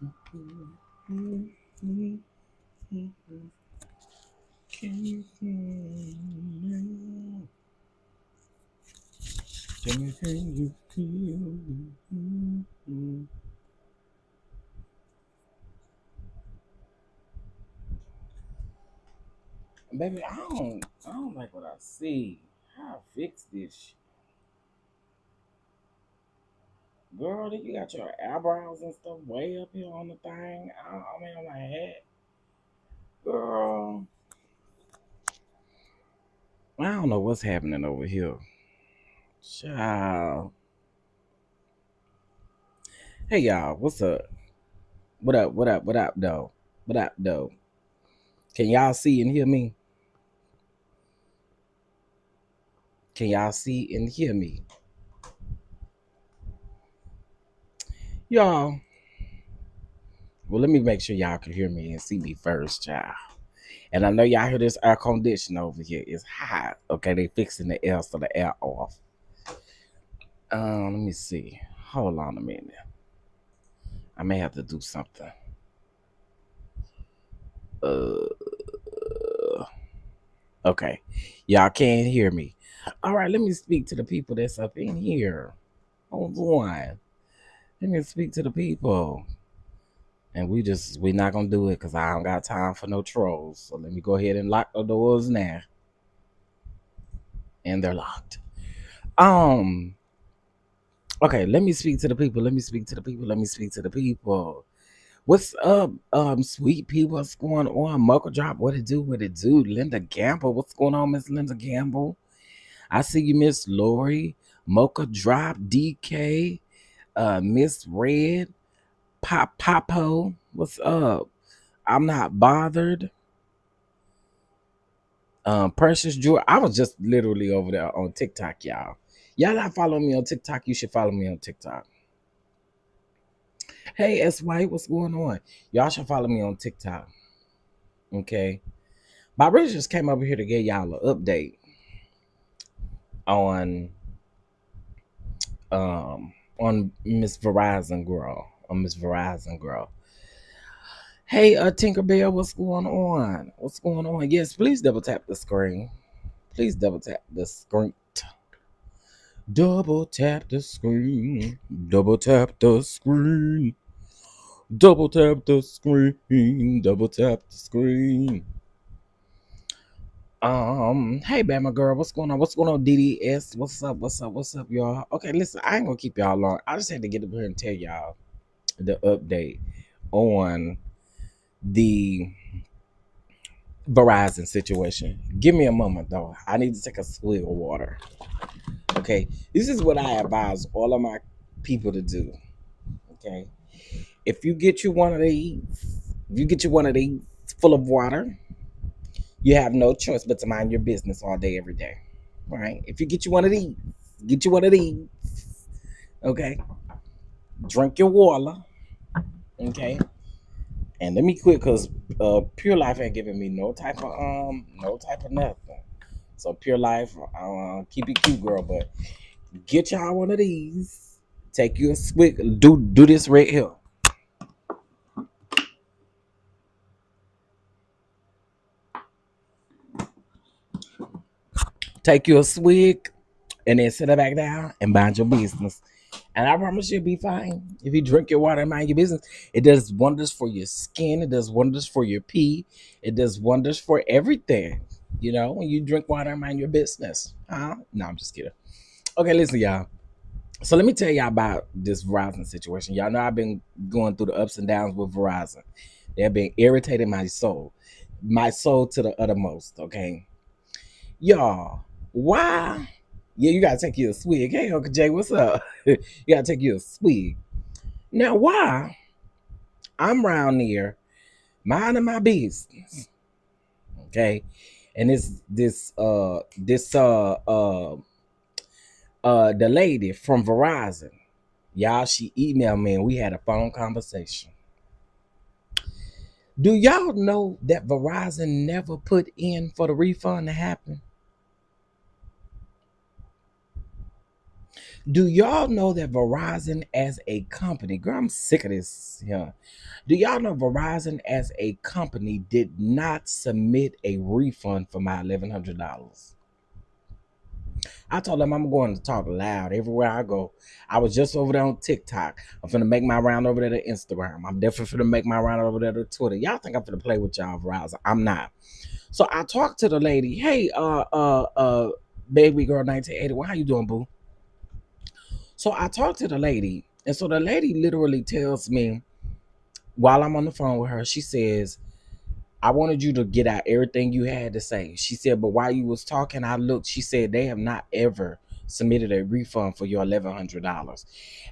Can you feel? Can you feel? Baby, I don't like what I see. How I fix this girl? Then you got your eyebrows and stuff way up here on the thing. I mean, on my head, girl. I don't know what's happening over here, child. Hey y'all, what's up? What up? What up? What up, though? What up, though? Can y'all see and hear me? Can y'all see and hear me, y'all? Well, let me make sure y'all can hear me and see me first, child. And I know y'all hear this air condition over here. It's hot. Okay, they fixing the air so the air off. Let me see. Hold on a minute. I may have to do something. Uh, okay. Y'all can't hear me. All right, let me speak to the people that's up in here. Hold on. Let me speak to the people. And we not gonna do it because I don't got time for no trolls. So let me go ahead and lock the doors now. And they're locked. Um, okay, let me speak to the people. Let me speak to the people. Let me speak to the people. What's up, sweet people? What's going on? Mocha Drop, what it do? What it do? Linda Gamble, what's going on, Miss Linda Gamble? I see you, Miss Lori. Mocha Drop, DK, Miss Red, Popo, what's up? I'm not bothered. Precious Jewel. I was just literally over there on TikTok, y'all. Y'all not following me on TikTok? You should follow me on TikTok. Hey, S White, what's going on? Y'all should follow me on TikTok. Okay. My brother just came over here to give y'all an update on on Miss Verizon girl. On Miss Verizon girl. Hey, Tinkerbell, what's going on? What's going on? Yes, please double tap the screen. Please double tap the screen. Double tap the screen. Double tap the screen. Double tap the screen. Double tap the screen. Hey, Bama girl, what's going on? What's going on, DDS? What's up? What's up? What's up, y'all? Okay, listen, I ain't gonna keep y'all long. I just had to get up here and tell y'all the update on the Verizon situation. Give me a moment though. I need to take a swig of water. Okay, this is what I advise all of my people to do. Okay, if you get you one of these, if you get you one of these full of water, you have no choice but to mind your business all day, every day. All right. If you get you one of these, get you one of these. Okay. Drink your water. Okay. And let me quit because Pure Life ain't giving me no type of nothing. So Pure Life, keep it cute, girl. But get y'all one of these. Take you a swig. Do this right here. Take you a swig, and then sit it back down and mind your business. And I promise you'll be fine. If you drink your water and mind your business, it does wonders for your skin. It does wonders for your pee. It does wonders for everything. You know, when you drink water and mind your business. No, I'm just kidding. Okay, listen, y'all. So let me tell y'all about this Verizon situation. Y'all know I've been going through the ups and downs with Verizon. They've been irritating my soul to the uttermost. Okay, y'all. Why? Yeah, you gotta take you a swig. Hey, Uncle Jay, what's up? You gotta take you a swig. Now, why I'm around here minding my business, okay? And the lady from Verizon, y'all, she emailed me and we had a phone conversation. Do y'all know that Verizon never put in for the refund to happen? Do y'all know that Verizon as a company, girl, I'm sick of this. Yeah. Do y'all know Verizon as a company did not submit a refund for my $1,100? I told them I'm going to talk loud everywhere I go. I was just over there on TikTok. I'm finna make my round over there to Instagram. I'm definitely finna make my round over there to Twitter. Y'all think I'm finna play with y'all, Verizon? I'm not. So I talked to the lady. Hey, baby girl, 1981. How you doing, boo? So I talked to the lady, and so the lady literally tells me while I'm on the phone with her, she says, I wanted you to get out everything you had to say. She said, but while you was talking, I looked. She said they have not ever submitted a refund for your $1,100.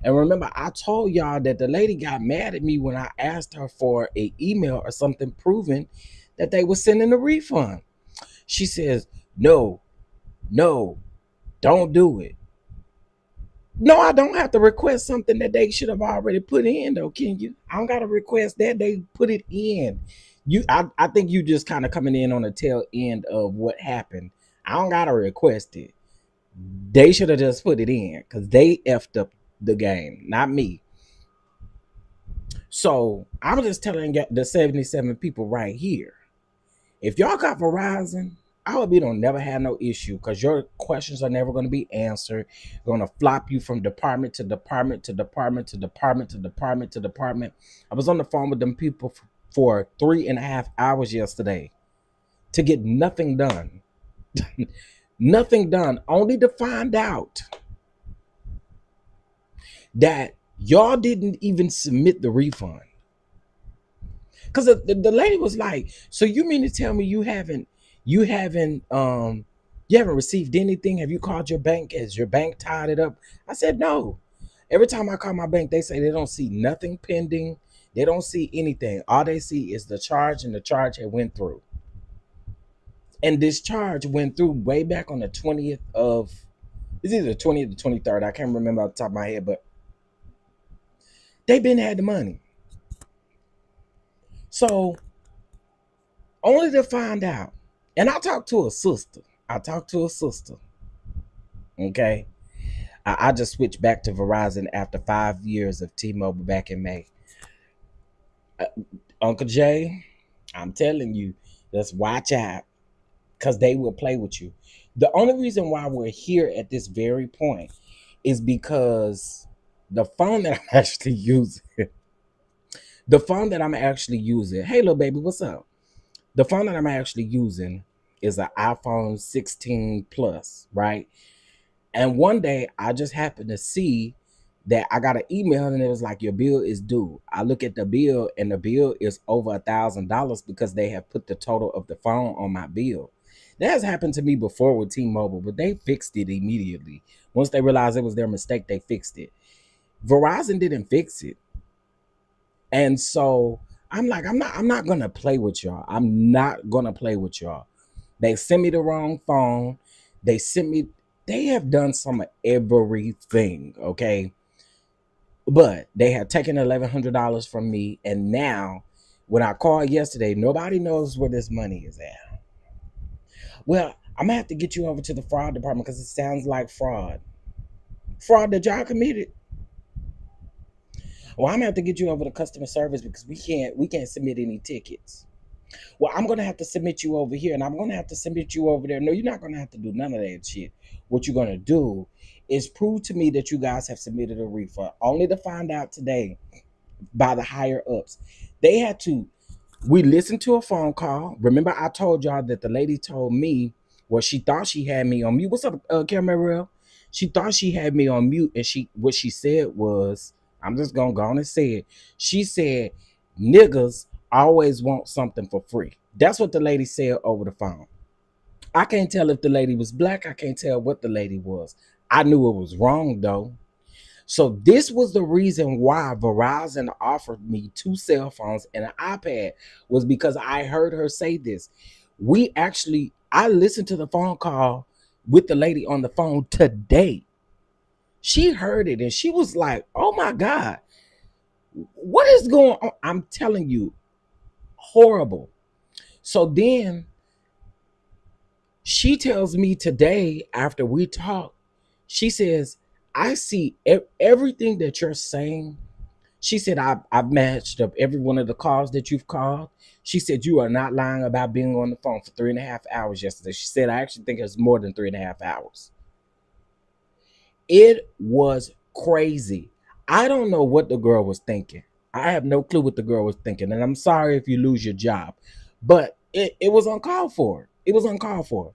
And remember, I told y'all that the lady got mad at me when I asked her for an email or something proving that they were sending a refund. She says, no, no, don't do it. No, I don't have to request something that they should have already put in, though, can you? I don't gotta request that. They put it in. I think you just kind of coming in on the tail end of what happened. I don't gotta request it. They should have just put it in because they effed up the game, not me. So I'm just telling the 77 people right here. If y'all got Verizon, I hope you don't never have no issue because your questions are never going to be answered. Going to flop you from department to department to department to department to department to department. I was on the phone with them people for 3.5 hours yesterday to get nothing done. Nothing done, only to find out that y'all didn't even submit the refund. Because the lady was like, so you mean to tell me you haven't you haven't received anything? Have you called your bank? Has your bank tied it up? I said no. Every time I call my bank, they say they don't see nothing pending. They don't see anything. All they see is the charge, and the charge had went through. And this charge went through way back on the 20th of, it's either the 20th or 23rd. I can't remember off the top of my head, but they been had the money. So only to find out. And I talked to a sister. I talked to a sister. Okay. I just switched back to Verizon after 5 years of T-Mobile back in May. Uh, Uncle Jay, I'm telling you, just watch out because they will play with you. The only reason why we're here at this very point is because the phone that I'm actually using, hey, little baby, what's up? The phone that I'm actually using is an iPhone 16 Plus, right? And one day I just happened to see that I got an email and it was like, your bill is due. I look at the bill and the bill is over $1,000 because they have put the total of the phone on my bill. That has happened to me before with T-Mobile, but they fixed it immediately. Once they realized it was their mistake, they fixed it. Verizon didn't fix it. And so I'm like, I'm not gonna play with y'all. I'm not gonna play with y'all. They sent me the wrong phone. They have done some of everything, okay? But they have taken $1,100 from me, and now when I called yesterday, nobody knows where this money is at. Well, I'm gonna have to get you over to the fraud department because it sounds like fraud. Fraud that y'all committed. Well, I'm gonna have to get you over to customer service because we can't submit any tickets. Well, I'm gonna have to submit you over here, and I'm gonna have to submit you over there. No, you're not gonna have to do none of that shit. What you're gonna do is prove to me that you guys have submitted a refund, only to find out today by the higher ups. They had to. We listened to a phone call. Remember, I told y'all that the lady told me, well, she thought she had me on mute. What's up, Cameron? She thought she had me on mute, and what she said was, I'm just gonna go on and say it. She said, niggas always want something for free. That's what the lady said over the phone. I can't tell if the lady was black. I can't tell what the lady was. I knew it was wrong though. So this was the reason why Verizon offered me 2 cell phones and an iPad, was because I heard her say this. I listened to the phone call with the lady on the phone today. She heard it and she was like, oh my God, what is going on? I'm telling you, horrible. So then she tells me today after we talk, she says, I see everything that you're saying. She said, I've matched up every one of the calls that you've called. She said, you are not lying about being on the phone for 3.5 hours yesterday. She said, I actually think it was more than 3.5 hours. It was crazy. I don't know what the girl was thinking. I have no clue what the girl was thinking. And I'm sorry if you lose your job, but it was uncalled for. It was uncalled for.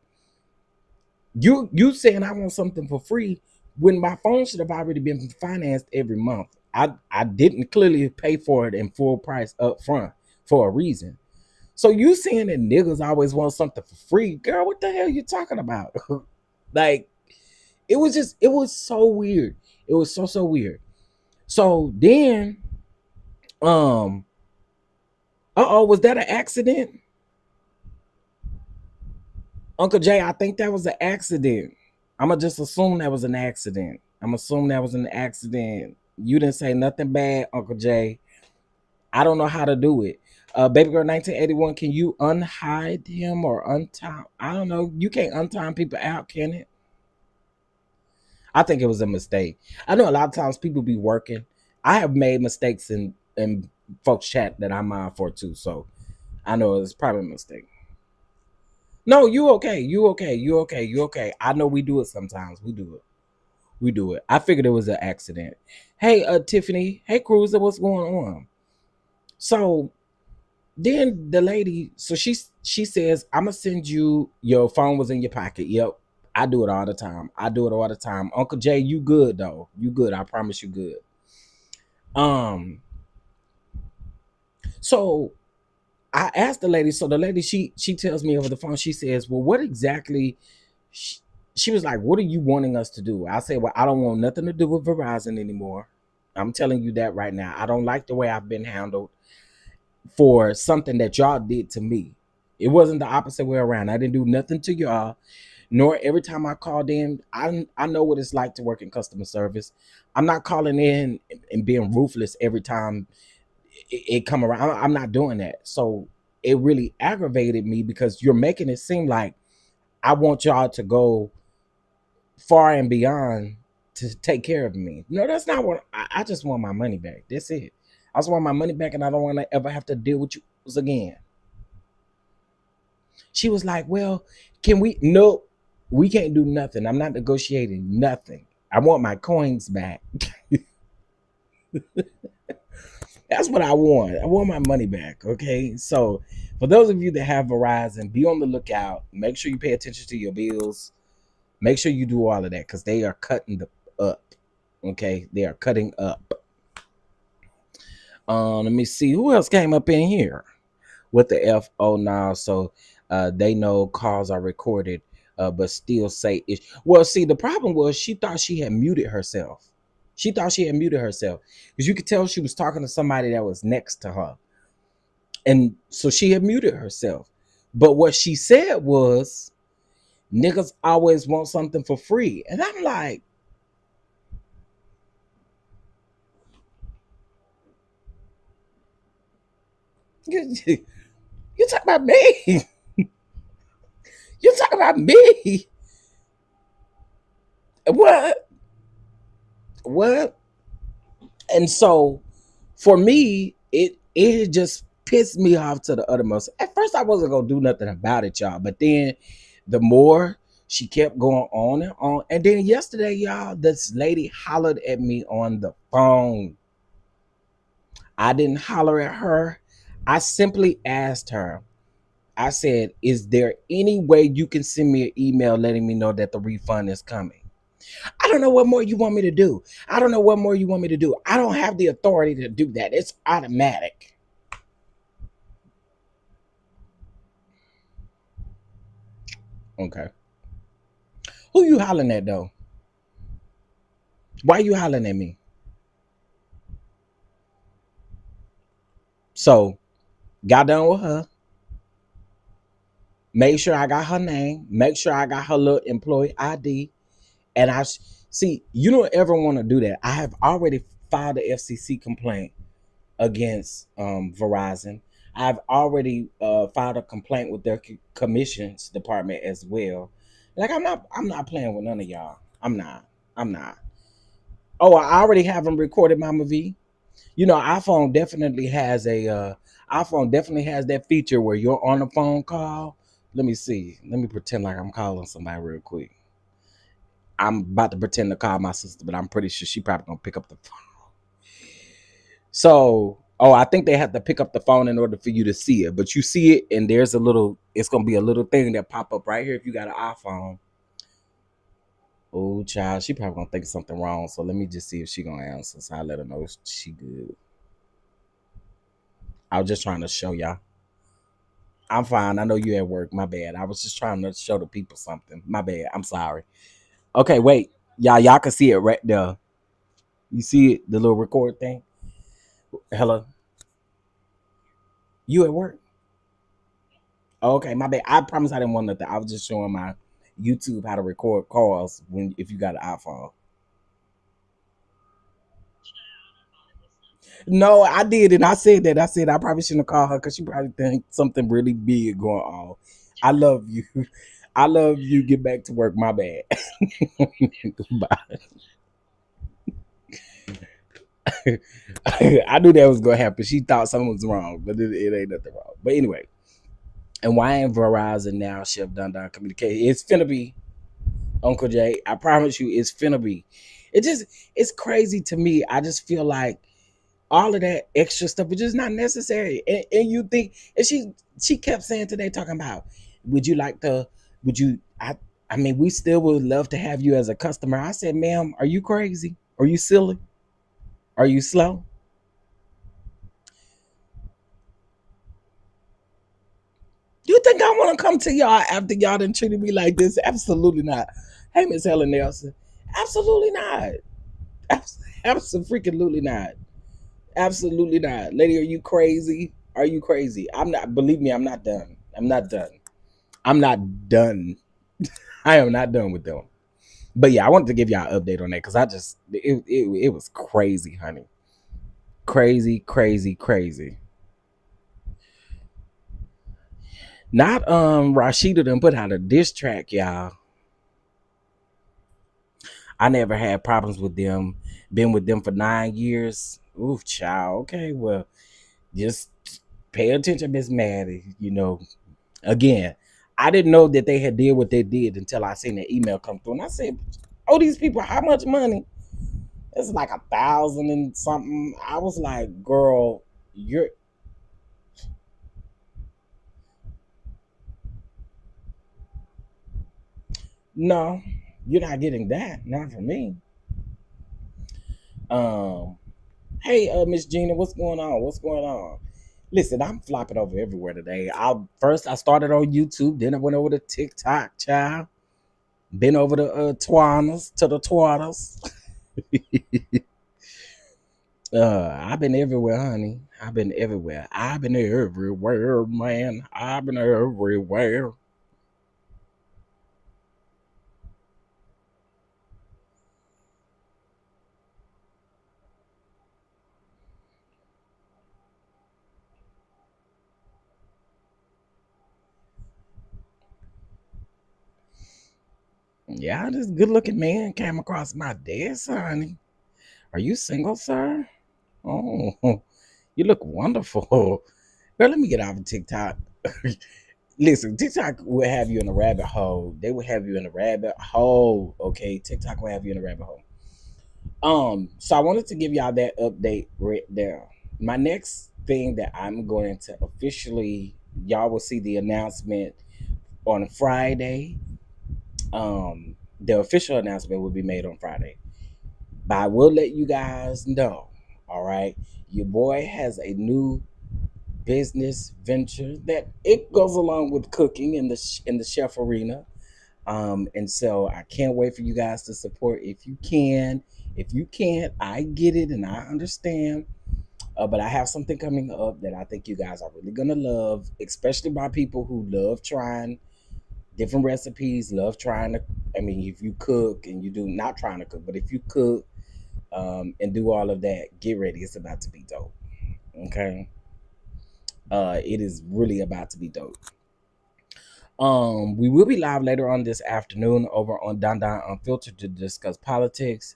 You saying I want something for free when my phone should have already been financed every month. I didn't clearly pay for it in full price up front for a reason. So you saying that niggas always want something for free, girl? What the hell you talking about? Like it was so weird. It was so weird. So then, um, was that an accident, Uncle Jay? I think that was an accident. I'ma just assume that was an accident. I'm assuming that was an accident. You didn't say nothing bad, Uncle Jay. I don't know how to do it. Baby girl 1981, can you unhide him or untime? I don't know. You can't untime people out, can it? I think it was a mistake. I know a lot of times people be working. I have made mistakes in folks chat that I'm on for too. So I know it's probably a mistake. No, you okay. You okay. You okay. You okay. I know we do it sometimes. We do it. We do it. I figured it was an accident. Hey, Tiffany. Hey, Cruiser. What's going on? So then the lady, so she says, I'm gonna send you your phone was in your pocket. Yep. I do it all the time. I do it all the time. Uncle Jay, you good though. You good. I promise you good. Um, so I asked the lady, so the lady she tells me over the phone, she says, well, what exactly she was like, what are you wanting us to do? I say, well, I don't want nothing to do with Verizon anymore. I'm telling you that right now. I don't like the way I've been handled for something that y'all did to me. It wasn't the opposite way around. I didn't do nothing to y'all. Nor every time I called in, I know what it's like to work in customer service. I'm not calling in and being ruthless every time it come around. I'm not doing that. So it really aggravated me because you're making it seem like I want y'all to go far and beyond to take care of me. No, that's not what I just want my money back. That's it. I just want my money back and I don't want to ever have to deal with you again. She was like, well, can we? No, we can't do nothing. I'm not negotiating nothing. I want my coins back. That's what I want. I want my money back. Okay. So for those of you that have Verizon, be on the lookout. Make sure you pay attention to your bills. Make sure you do all of that because they are cutting up. Okay. They are cutting up. Let me see who else came up in here with the F. Oh, now. So they know calls are recorded, but still say it. Well, see, the problem was she thought she had muted herself. She thought she had muted herself because you could tell she was talking to somebody that was next to her. And so she had muted herself. But what she said was, niggas always want something for free. And I'm like, you talk about me. You talk about me. What? What? And so for me, it just pissed me off to the uttermost. At first, I wasn't gonna do nothing about it, y'all. But then the more she kept going on and on. And then yesterday, y'all, this lady hollered at me on the phone. I didn't holler at her. I simply asked her, I said, is there any way you can send me an email letting me know that the refund is coming? I don't know what more you want me to do. I don't know what more you want me to do. I don't have the authority to do that. It's automatic. Okay. Who you hollering at though? Why you hollering at me? So, got done with her. Make sure I got her name. Make sure I got her little employee ID. And see, you don't ever want to do that. I have already filed the FCC complaint against Verizon. I've already filed a complaint with their commissions department as well. Like I'm not playing with none of y'all. I'm not. Oh, I already have them recorded, Mama V. You know, iPhone definitely has that feature where you're on a phone call. Let me see. Let me pretend like I'm calling somebody real quick. I'm about to pretend to call my sister, but I'm pretty sure she probably gonna pick up the phone. So, oh, I think they have to pick up the phone in order for you to see it. But you see it, and there's a little. It's gonna be a little thing that pop up right here if you got an iPhone. Oh, child, she probably gonna think something wrong. So let me just see if she gonna answer. So I let her know she good. I was just trying to show y'all. I'm fine. I know you at work. My bad. I was just trying to show the people something. My bad. I'm sorry. Okay, wait. Y'all can see it right there. You see it, the little record thing? Hello. You at work? Oh, okay, my bad. I promise I didn't want nothing. I was just showing my YouTube how to record calls when if you got an iPhone. No, I did, and I said that. I said I probably shouldn't have called her because she probably think something really big going on. I love you. I love you. Get back to work. My bad. Bye. I knew that was gonna happen. She thought something was wrong, but it ain't nothing wrong. But anyway, and why ain't Verizon now Chef DonDon Communication? It's finna be Uncle Jay. I promise you, it's finna be. It just it's crazy to me. I just feel like all of that extra stuff is just not necessary. And you think and she kept saying today talking about would you like to would you I mean we still would love to have you as a customer. I said, ma'am, are you crazy? Are you silly? Are you slow? You think I want to come to y'all after y'all done treated me like this? Absolutely not. Hey, Miss Helen Nelson. Absolutely not. Absolutely not. Absolutely not. Lady, are you crazy? Are you crazy? I'm not. Believe me, I'm not done. I'm not done. I'm not done. I am not done with them. But yeah, I wanted to give y'all an update on that because I just it was crazy, honey. Crazy, crazy, crazy. Not Rashida done put out a diss track, y'all. I never had problems with them. Been with them for 9 years. Oof, child. Okay, well, just pay attention, Miss Maddie. You know, again, I didn't know that they had did what they did until I seen the email come through, and I said, "Oh, these people, how much money?" It's like 1,000 and something. I was like, "Girl, you're no, you're not getting that. Not from me." Um, hey, Miss Gina, what's going on? What's going on? Listen, I'm flopping over everywhere today. I started on YouTube, then I went over to TikTok, child. Been over to Twanas to the Twatters. I've been everywhere, honey. I've been everywhere. I've been everywhere, man. I've been everywhere. Yeah, this good looking man came across my desk, honey. Are you single, sir? Oh, you look wonderful. Girl, let me get off of TikTok. Listen, TikTok will have you in a rabbit hole. They will have you in a rabbit hole. Okay, TikTok will have you in a rabbit hole. So I wanted to give y'all that update right there. My next thing that I'm going to officially, y'all will see the announcement on Friday. The official announcement will be made on Friday. But I will let you guys know. All right, your boy has a new business venture that it goes along with cooking in the chef arena. And so I can't wait for you guys to support if you can. If you can't, I get it and I understand. But I have something coming up that I think you guys are really gonna love, especially by people who love trying different recipes, love trying to. I mean, if you cook and you do not trying to cook, but if you cook and do all of that, get ready. It's about to be dope. Okay, it is really about to be dope. We will be live later on this afternoon over on Don Don Unfiltered to discuss politics.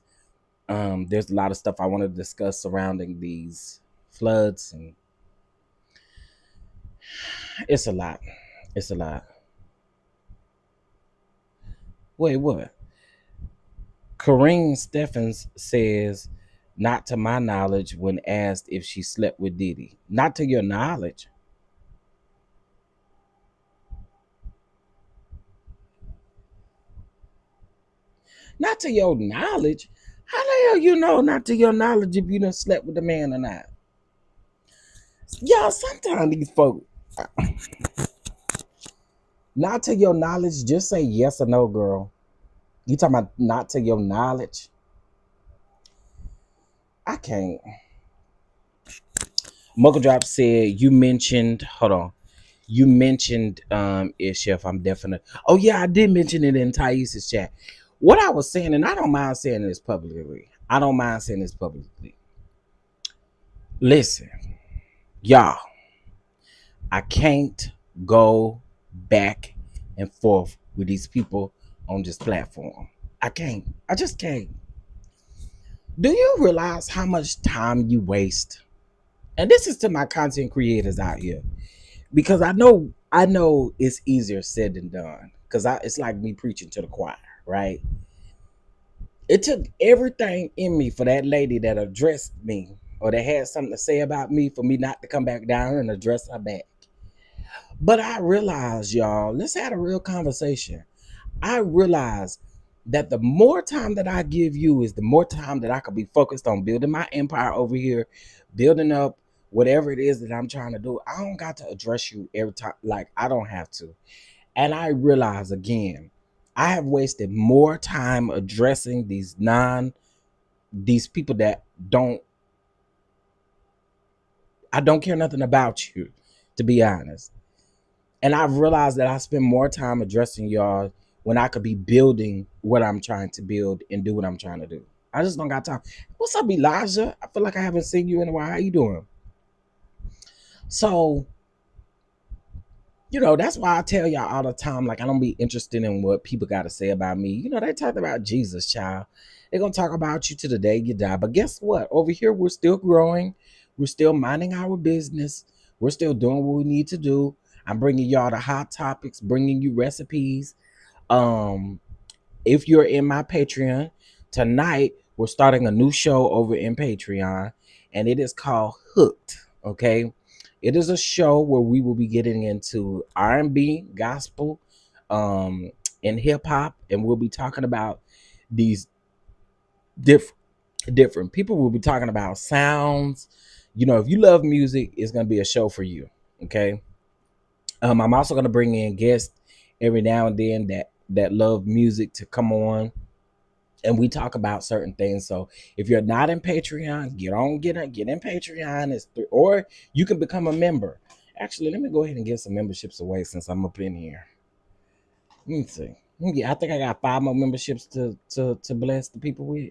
There's a lot of stuff I want to discuss surrounding these floods, and it's a lot. It's a lot. Wait, what? Corrine Steffens says, not to my knowledge, when asked if she slept with Diddy. Not to your knowledge. Not to your knowledge. How the hell you know not to your knowledge if you done slept with the man or not? Y'all, sometimes these folks, not to your knowledge, just say yes or no, girl. You talking about not to your knowledge? I can't. Muckle Drop said you mentioned, hold on. You mentioned Chef, I'm definitely. Oh yeah, I did mention it in Thais' chat. What I was saying, and I don't mind saying this publicly. I don't mind saying this publicly. Listen, y'all, I can't go back and forth with these people on this platform. I can't. I just can't. Do you realize how much time you waste? And this is to my content creators out here, because I know it's easier said than done. Because it's like me preaching to the choir, right? It took everything in me for that lady that addressed me or that had something to say about me for me not to come back down and address her back. But I realized, y'all, let's have a real conversation. I realized that the more time that I give you is the more time that I could be focused on building my empire over here, building up whatever it is that I'm trying to do. I don't got to address you every time. Like, I don't have to. And I realize again, I have wasted more time addressing these people that I don't care nothing about you, to be honest. And I've realized that I spend more time addressing y'all when I could be building what I'm trying to build and do what I'm trying to do. I just don't got time. What's up, Elijah? I feel like I haven't seen you in a while. How you doing? So, that's why I tell y'all all the time, like, I don't be interested in what people got to say about me. They talked about Jesus, child. They're going to talk about you to the day you die. But guess what? Over here, we're still growing. We're still minding our business. We're still doing what we need to do. I'm bringing y'all the hot topics, bringing you recipes. Um, if you're in my Patreon, tonight we're starting a new show over in Patreon, and it is called Hooked. Okay, it is a show where we will be getting into R&B, gospel, and hip hop, and we'll be talking about these different people. Will be talking about sounds. If you love music, it's gonna be a show for you. Okay. I'm also gonna bring in guests every now and then that love music to come on, and we talk about certain things. So if you're not in Patreon, get in Patreon. Or you can become a member. Actually, let me go ahead and give some memberships away since I'm up in here. Let me see. Yeah, I think I got 5 more memberships to bless the people with.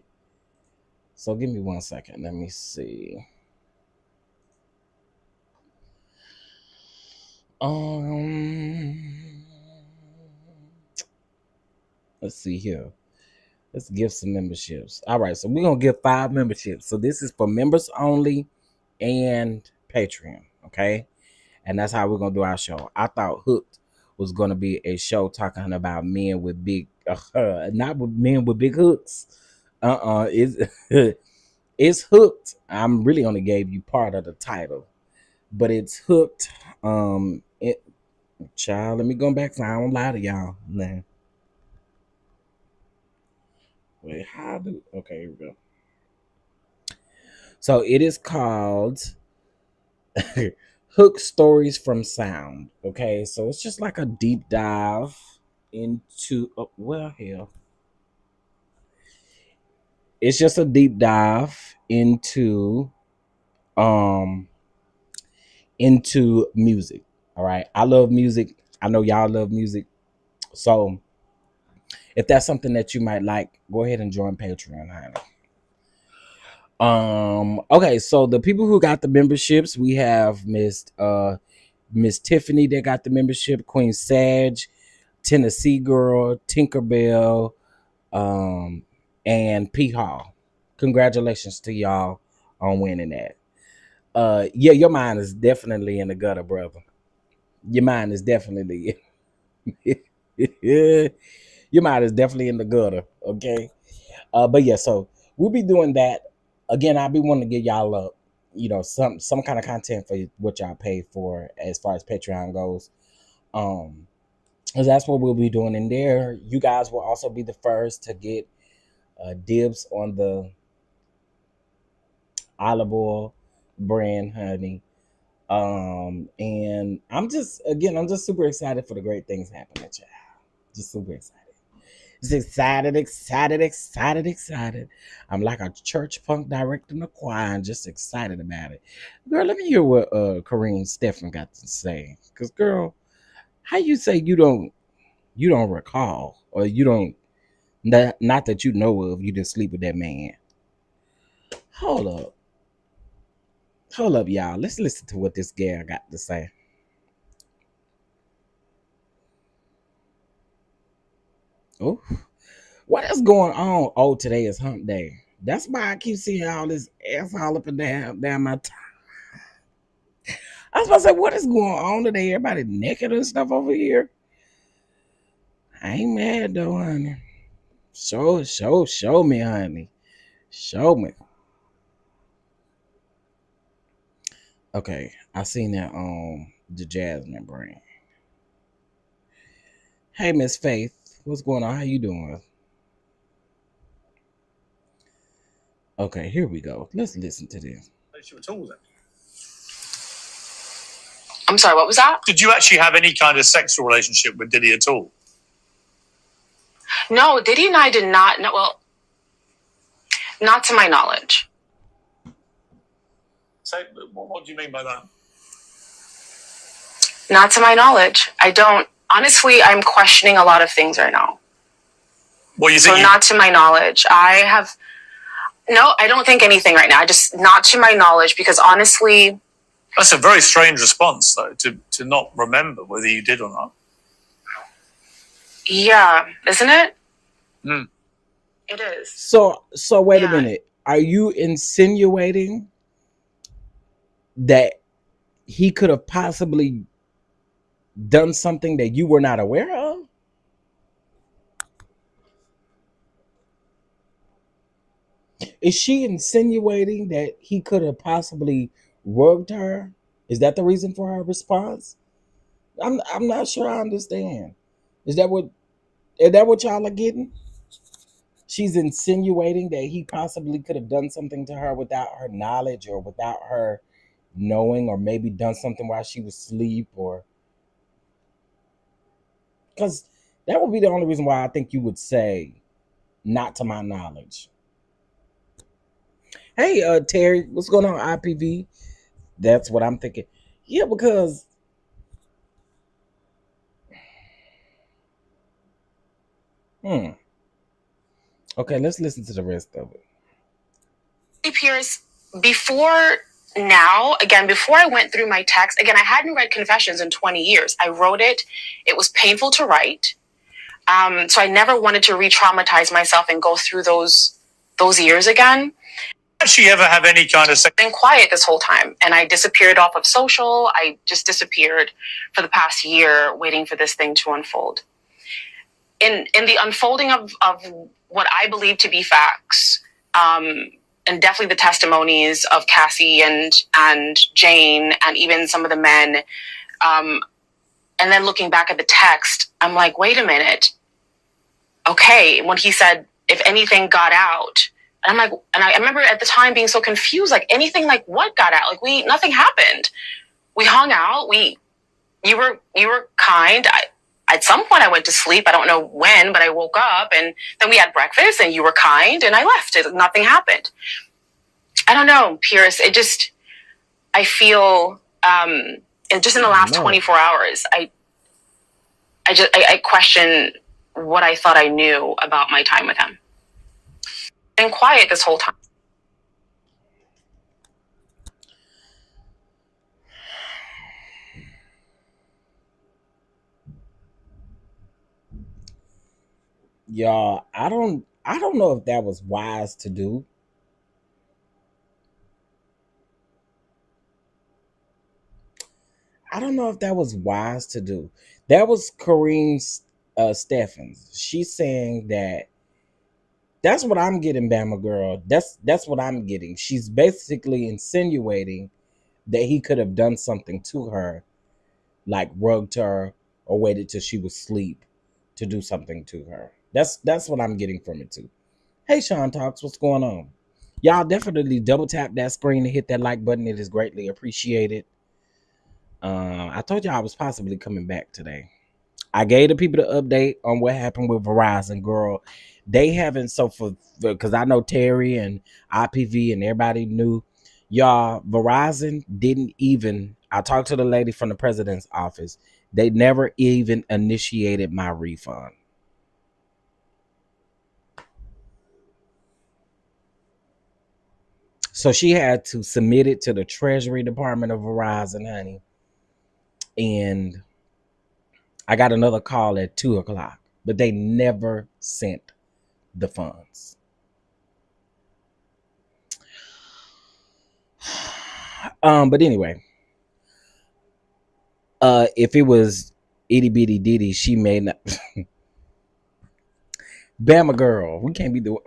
So give me 1 second. Let me see. Um, let's see here. Let's give some memberships. All right, so we're gonna give 5 memberships. So this is for members only and Patreon. Okay, and that's how we're gonna do our show. I thought Hooked was gonna be a show talking about men with big, not with men with big hooks. It's it's Hooked. I'm really only gave you part of the title, but it's Hooked. Child, let me go back so I don't lie to y'all. Nah. Wait, how do? Okay, here we go. So it is called Hook Stories from Sound. Okay, so it's just like a deep dive into hell. It's just a deep dive um into music. All right. I love music. I know y'all love music. So if that's something that you might like, go ahead and join Patreon, honey. Okay, so the people who got the memberships, we have Miss Tiffany that got the membership, Queen Sage, Tennessee Girl, Tinkerbell, and P Hall. Congratulations to y'all on winning that. Yeah, your mind is definitely in the gutter, brother. Your mind is definitely your mind is definitely in the gutter. Okay. But yeah, so we'll be doing that again. I'll be wanting to give y'all some kind of content for what y'all pay for as far as Patreon goes. Because that's what we'll be doing in there. You guys will also be the first to get dibs on the olive oil brand honey. And I'm just super excited for the great things happening, child. Just super excited. Just excited. I'm like a church punk directing the choir and just excited about it. Girl, let me hear what Kareem Stephan got to say. Cause girl, how you say you don't recall or you don't not that you know of, you didn't sleep with that man. Hold up. Hold up, y'all. Let's listen to what this girl got to say. Oh, what is going on? Oh, today is hump day. That's why I keep seeing all this ass all up and down my I was about to say, what is going on today? Everybody naked and stuff over here. I ain't mad though, honey. Show me, honey. Show me. Okay, I seen that on the Jasmine brand. Hey, Miss Faith, what's going on? How you doing? Okay, here we go. Let's listen to this. I'm sorry, what was that? Did you actually have any kind of sexual relationship with Diddy at all? No, Diddy and I did not. No, well, not to my knowledge. So, what do you mean by that? Not to my knowledge. I don't. Honestly, I'm questioning a lot of things right now. Well, you think not to my knowledge. No, I don't think anything right now. Just not to my knowledge because honestly. That's a very strange response, though, to not remember whether you did or not. Yeah, isn't it? Mm. It is. So wait a minute. Are you insinuating that he could have possibly done something that you were not aware of? Is she insinuating that he could have possibly rugged her? Is that the reason for her response? I'm not sure I understand. Is that what y'all are getting? She's insinuating that he possibly could have done something to her without her knowledge or without her knowing, or maybe done something while she was asleep, or because that would be the only reason why I think you would say not to my knowledge. Hey, Terry, what's going on, IPV? That's what I'm thinking. Yeah, because okay, let's listen to the rest of it. Pierce, before before I went through my text, again, I hadn't read Confessions in 20 years. I wrote it. It was painful to write. So I never wanted to re-traumatize myself and go through those years again. Did she ever have any kind of been quiet this whole time? And I disappeared off of social. I just disappeared for the past year waiting for this thing to unfold. In the unfolding of what I believe to be facts, and definitely the testimonies of Cassie and Jane and even some of the men, and then looking back at the text, I'm like, wait a minute. Okay, when he said, if anything got out, and I'm like, and I remember at the time being so confused, like anything like what got out? Like nothing happened. We hung out. You were kind. At some point I went to sleep. I don't know when, but I woke up and then we had breakfast and you were kind and I left. Nothing happened. I don't know, Pierce. I feel, and just in the last 24 hours, I question what I thought I knew about my time with him. Been quiet this whole time. Y'all, I don't know if that was wise to do. I don't know if that was wise to do. That was Kareem Steffens. She's saying that that's what I'm getting, Bama girl. That's what I'm getting. She's basically insinuating that he could have done something to her, like rugged her or waited till she was asleep to do something to her. That's what I'm getting from it too. Hey Sean Talks, what's going on? Y'all definitely double tap that screen and hit that like button. It is greatly appreciated. I told y'all I was possibly coming back today. I gave the people the update on what happened with Verizon, girl. They haven't so for because I know Terry and IPV and everybody knew. Y'all, Verizon didn't even. I talked to the lady from the president's office. They never even initiated my refund. So she had to submit it to the Treasury Department of Verizon, honey. And I got another call at 2 o'clock, but they never sent the funds. But anyway, if it was itty bitty ditty, she may not. Bama girl, we can't be doing.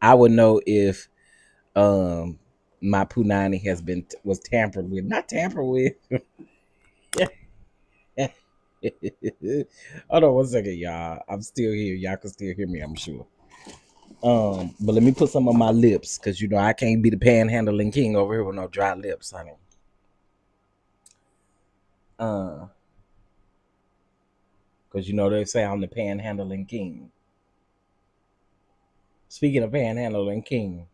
I would know if my punani was tampered with, not tampered with. Hold on 1 second, y'all. I'm still here. Y'all can still hear me, I'm sure. But let me put some on my lips, because I can't be the panhandling king over here with no dry lips, honey. Because they say I'm the panhandling king. Speaking of panhandling king,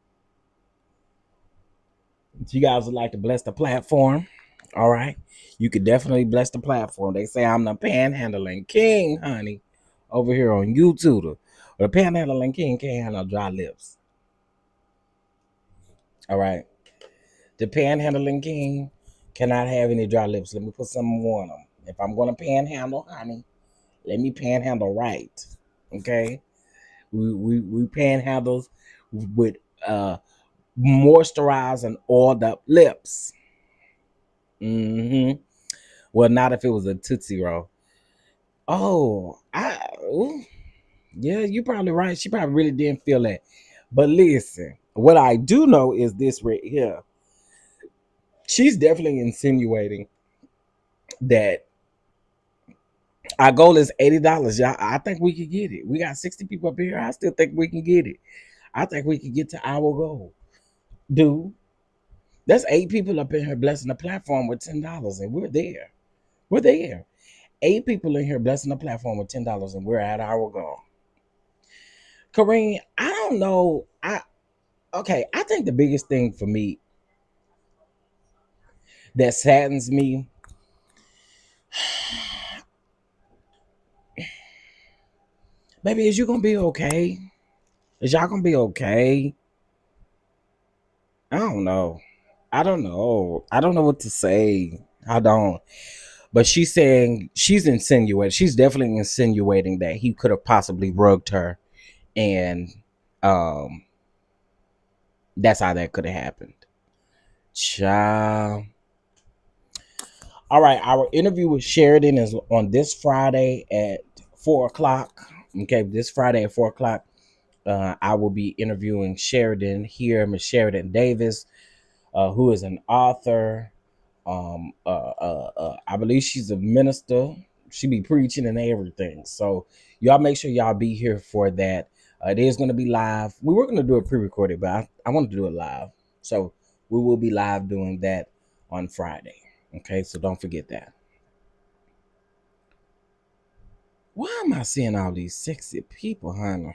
if you guys would like to bless the platform, all right, you could definitely bless the platform. They say I'm the panhandling king, honey, over here on YouTube. The panhandling king can't handle dry lips. All right. The panhandling king cannot have any dry lips. Let me put some more on them. If I'm going to panhandle, honey, let me panhandle right. Okay? We panhandles with moisturized and oiled up lips. Well, not if it was a Tootsie Roll. Oh, yeah, you're probably right. She probably really didn't feel that. But listen, what I do know is this right here. She's definitely insinuating that our goal is $80. Y'all, I think we can get it. We got 60 people up here. I still think we can get it. I think we can get to our goal. Dude, that's 8 people up in here blessing the platform with $10, and we're there. We're there. 8 people in here blessing the platform with $10, and we're at our goal. Kareem, I don't know. I think the biggest thing for me that saddens me, baby, is you gonna be okay? Is y'all gonna be okay? I don't know. I don't know. I don't know what to say. I don't. But she's insinuating. She's definitely insinuating that he could have possibly rugged her, and that's how that could have happened. Child. All right, our interview with Sheridan is on this Friday at 4 o'clock. Okay, this Friday at 4 o'clock. I will be interviewing Sheridan here, Miss Sheridan Davis, who is an author. I believe she's a minister. She be preaching and everything. So y'all make sure y'all be here for that. It is going to be live. We were going to do it pre-recorded, but I wanted to do it live. So we will be live doing that on Friday. Okay, so don't forget that. Why am I seeing all these sexy people, honey?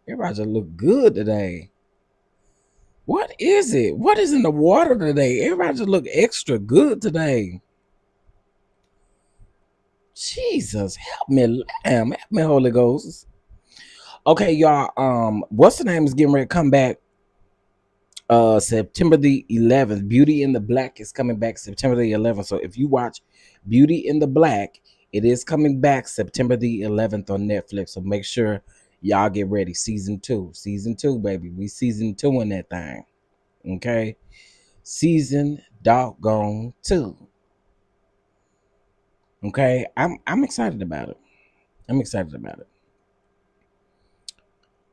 Everybody just look good today. What is it? What is in the water today? Everybody just look extra good today. Jesus, help me, help me, Holy Ghost. Okay, y'all. What's the name is getting ready to come back? September the 11th. Beauty in the Black is coming back September the 11th. So if you watch Beauty in the Black, it is coming back September the 11th on Netflix. So make sure y'all get ready. Season 2, baby. We season 2 in that thing. Okay, season doggone two. Okay, I'm excited about it. I'm excited about it.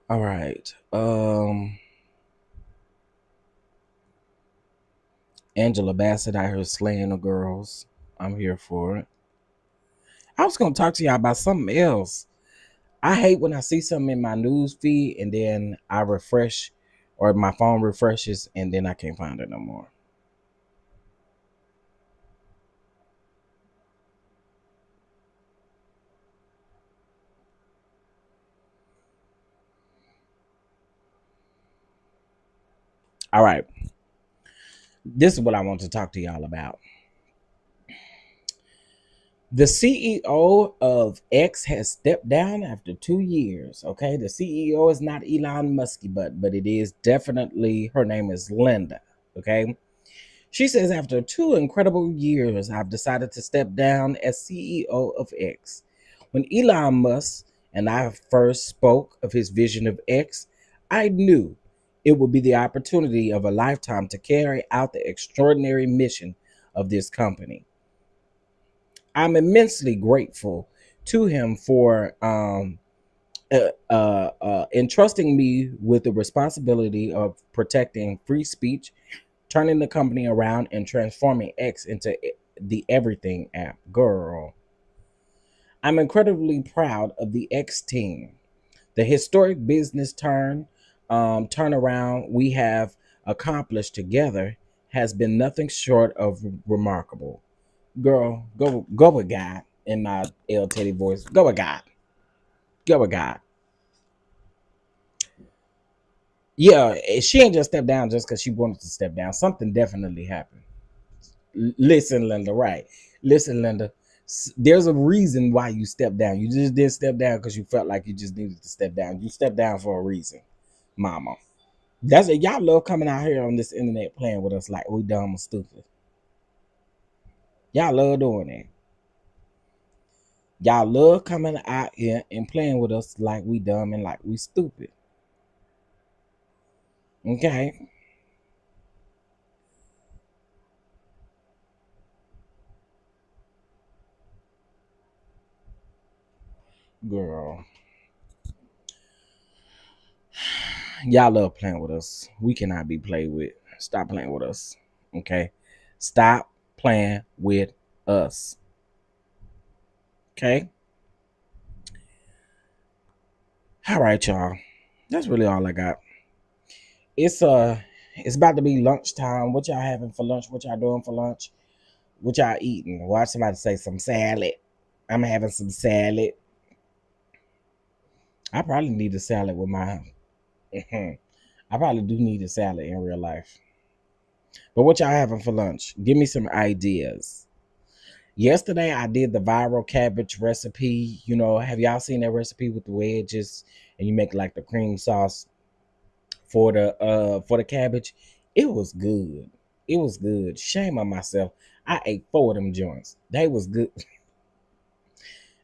All right. Angela Bassett out here slaying the girls. I'm here for it. I was gonna talk to y'all about something else. I hate when I see something in my news feed and then I refresh or my phone refreshes and then I can't find it no more. All right. This is what I want to talk to y'all about. The CEO of X has stepped down after 2 years. Okay, the CEO is not Elon Musk, but it is definitely, her name is Linda. Okay, she says, after 2 incredible years, I've decided to step down as CEO of X. When Elon Musk and I first spoke of his vision of X, I knew it would be the opportunity of a lifetime to carry out the extraordinary mission of this company. I'm immensely grateful to him for entrusting me with the responsibility of protecting free speech, turning the company around, and transforming X into the everything app. Girl, I'm incredibly proud of the X team. The historic business turnaround we have accomplished together has been nothing short of remarkable. Girl, go with God in my L Teddy voice. Go with God. Go with God. Yeah, she ain't just stepped down just because she wanted to step down. Something definitely happened. Listen, Linda, right? Listen, Linda. There's a reason why you stepped down. You just didn't step down because you felt like you just needed to step down. You stepped down for a reason, Mama. That's it. Y'all love coming out here on this internet playing with us like we dumb and stupid. Y'all love doing that. Y'all love coming out here and playing with us like we dumb and like we stupid. Okay, girl. Y'all love playing with us. We cannot be played with. Stop playing with us. Okay, stop playing with us. Okay. All right, y'all. That's really all I got. It's it's about to be lunchtime. What y'all having for lunch? What y'all doing for lunch? What y'all eating? Watch somebody say some salad. I'm having some salad. I probably need a salad with my. I probably do need a salad in real life. But what y'all having for lunch? Give me some ideas. Yesterday I did the viral cabbage recipe. You know, have y'all seen that recipe with the wedges and you make like the cream sauce for the cabbage? It was good. It was good. Shame on myself. I ate four of them joints. They was good.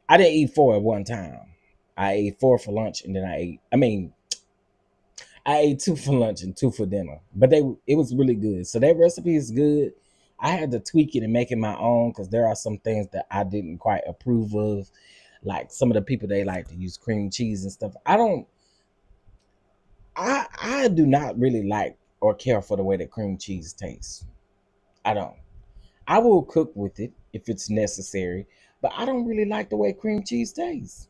I didn't eat four at one time. I ate four for lunch and then I ate two for lunch and two for dinner. But it was really good. So that recipe is good. I had to tweak it and make it my own because there are some things that I didn't quite approve of. Like some of the people, they like to use cream cheese and stuff. I do not really like or care for the way that cream cheese tastes. I don't. I will cook with it if it's necessary, but I don't really like the way cream cheese tastes.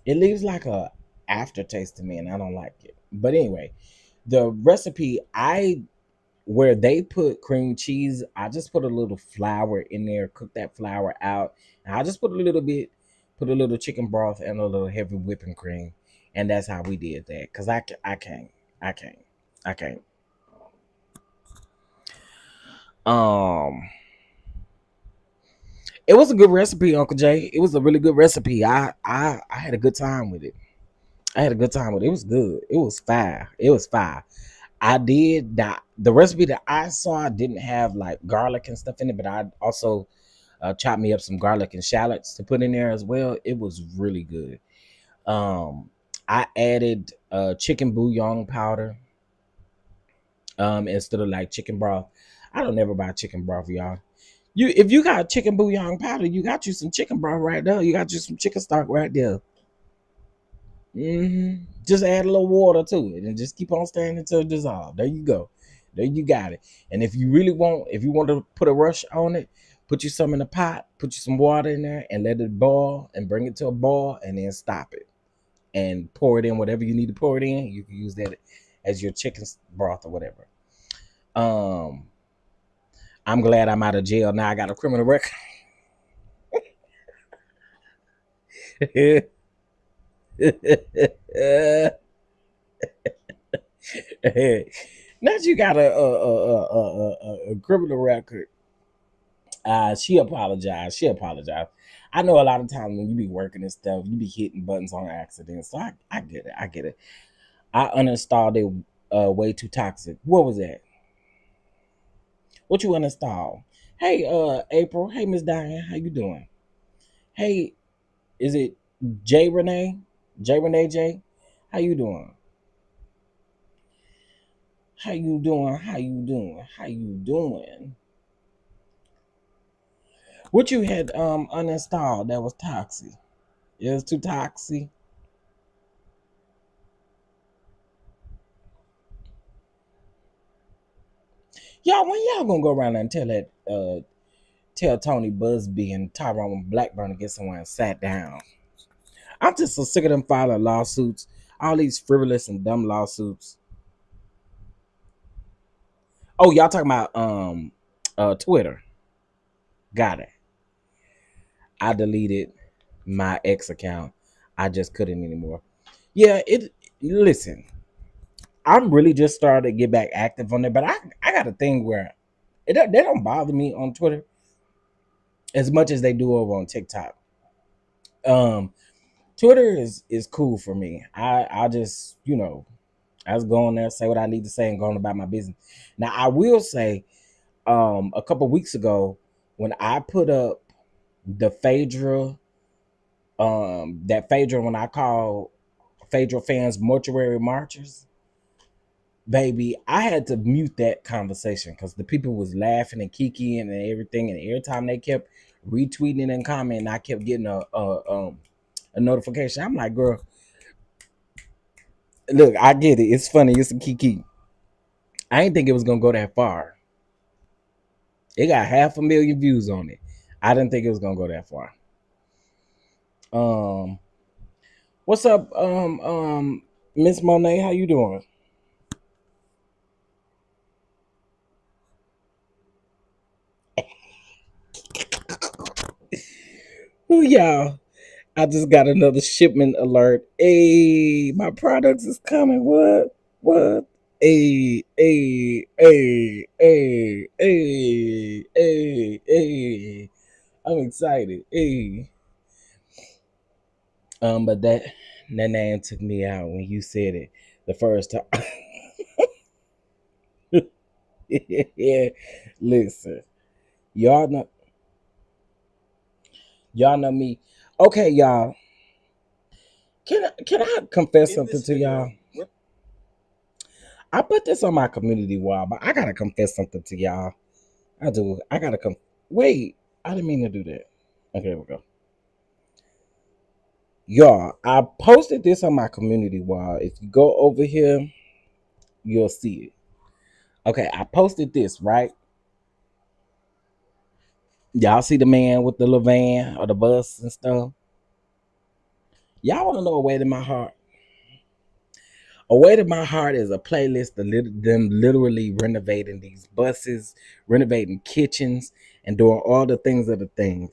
It leaves like a aftertaste to me and I don't like it. But anyway, the recipe I where they put cream cheese, I just put a little flour in there, cook that flour out, and I just put a little chicken broth and a little heavy whipping cream, and that's how we did that. Cause I can't, I can't, I can't. Um, it was a good recipe, Uncle Jay. It was a really good recipe. I had a good time with it. I had a good time with it. It was good. It was fire. It was fire. I did that. The recipe that I saw didn't have like garlic and stuff in it, but I also chopped me up some garlic and shallots to put in there as well. It was really good. I added chicken bouillon powder. instead of like chicken broth. I don't ever buy chicken broth, y'all. If you got chicken bouillon powder, you got you some chicken broth right there. You got you some chicken stock right there. Just add a little water to it and just keep on stirring until it dissolves. There you go. There you got it. And if you want to put a rush on it, put you some in a pot, put you some water in there and let it boil and bring it to a boil and then stop it and pour it in whatever you need to pour it in. You can use that as your chicken broth or whatever. Um, I'm glad I'm out of jail now. I got a criminal record. Now that you got a criminal record. She apologized. She apologized. I know a lot of times when you be working and stuff, you be hitting buttons on accident. So I get it. I get it. I uninstalled it. Way too toxic. What was that? What you uninstalled? Hey, April. Hey, Miss Diane. How you doing? Hey, is it J Renee? J Renee J? How you doing? How you doing? How you doing? How you doing? What you had uninstalled that was toxic? It was too toxic. Y'all, when y'all gonna go around and tell that tell Tony Busby and Tyrone Blackburn to get somewhere and sat down? I'm just so sick of them filing lawsuits, all these frivolous and dumb lawsuits. Oh, y'all talking about Twitter. Got it. I deleted my ex account. I just couldn't anymore. Yeah, it listen, I'm really just starting to get back active on there, but I got a thing where they don't bother me on Twitter as much as they do over on TikTok. Um, Twitter is cool for me. I just I just go on there, say what I need to say, and go on about my business. Now I will say, a couple weeks ago when I put up the Phaedra, that Phaedra when I call Phaedra fans mortuary marchers, baby, I had to mute that conversation because the people was laughing and kikiing and everything, and every time they kept retweeting and commenting, I kept getting a notification. I'm like, girl, look, I get it. It's funny. It's a kiki. I didn't think it was gonna go that far. It got 500,000 views on it. I didn't think it was gonna go that far. Um, what's up, Miss Monet? How you doing? Oh y'all, I just got another shipment alert. Hey, my products is coming. What? What? Hey, hey, hey, hey, hey, hey, hey. I'm excited. Hey. But that name took me out when you said it the first time. Yeah. Listen, y'all know y'all know me. Okay, y'all. Can I confess something to y'all? I put this on my community wall, but I gotta confess something to y'all. I do. I gotta come. Wait, I didn't mean to do that. Okay, there we go. Y'all, I posted this on my community wall. If you go over here, you'll see it. Okay, I posted this, right? Y'all see the man with the little van or the bus and stuff? Y'all want to know a way to my heart? A way to my heart is a playlist of them literally renovating these buses, renovating kitchens, and doing all the things of the things.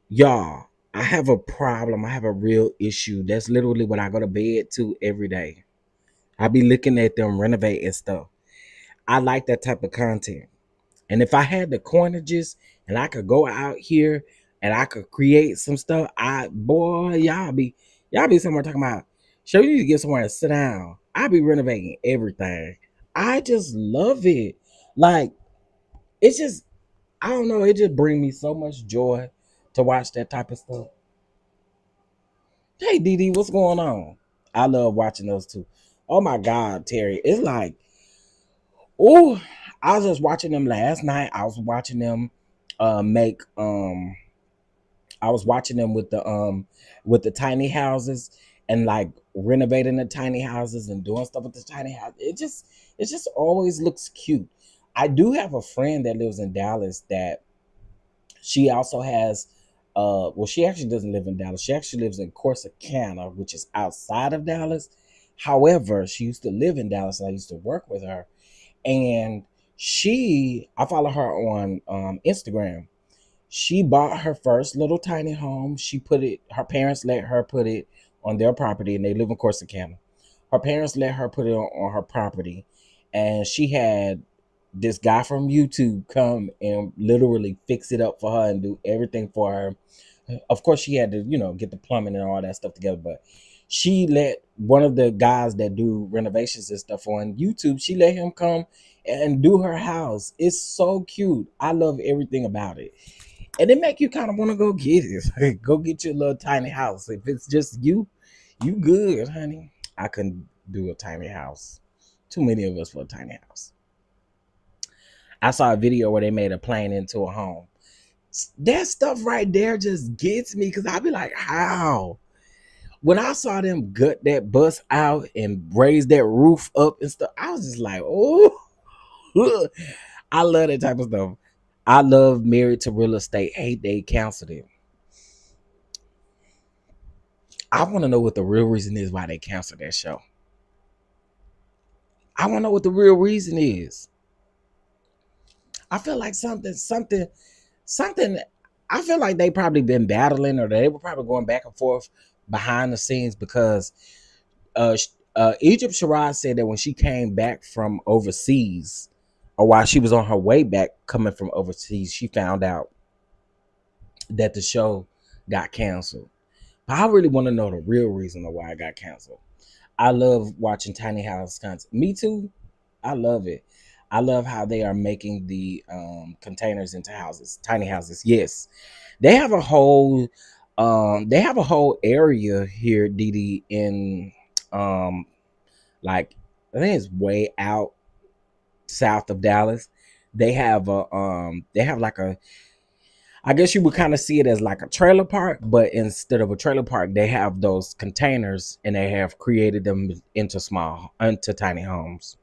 Y'all, I have a problem. I have a real issue. That's literally what I go to bed to every day. I be looking at them renovating stuff. I like that type of content. And if I had the coinages and I could go out here and I could create some stuff, y'all be somewhere talking about, show you to get somewhere to sit down. I be renovating everything. I just love it. Like it's just I don't know, it just brings me so much joy to watch that type of stuff. Hey Dee Dee, what's going on? I love watching those too. Oh my God, Terry. It's like Oh, I was just watching them last night. I was watching them make I was watching them with the tiny houses and like renovating the tiny houses and doing stuff with the tiny house. It just always looks cute. I do have a friend that lives in Dallas that she also has well, she actually doesn't live in Dallas. She actually lives in Corsicana, which is outside of Dallas. However, she used to live in Dallas and I used to work with her. And I follow her on Instagram. She bought her first little tiny home. Her parents let her put it on their property, and they live in Corsicana. Her parents let her put it on her property, and she had this guy from YouTube come and literally fix it up for her and do everything for her. Of course, she had to, get the plumbing and all that stuff together, but she let one of the guys that do renovations and stuff on YouTube, she let him come and do her house. It's so cute. I love everything about it. And it make you kind of want to go get it. Go get your little tiny house. If it's just you, you good, honey. I couldn't do a tiny house. Too many of us for a tiny house. I saw a video where they made a plane into a home. That stuff right there just gets me because I be like, how? When I saw them gut that bus out and raise that roof up and stuff, I was just like, oh, I love that type of stuff. I love Married to Real Estate. Hate they canceled it. I want to know what the real reason is why they canceled that show. I want to know what the real reason is. I feel like something. I feel like they probably been battling, or they were probably going back and forth behind the scenes because Egypt Sherrod said that when she came back from overseas, or while she was on her way back coming from overseas, she found out that the show got canceled. But I really want to know the real reason of why it got canceled. I love watching tiny house content. Me too. I love it. I love how they are making the containers into houses, tiny houses. Yes, they have a whole area here, Didi, in um like I think it's way out south of Dallas. They have like a, I guess you would kind of see it as like a trailer park, but instead of a trailer park, they have those containers and they have created them into tiny homes.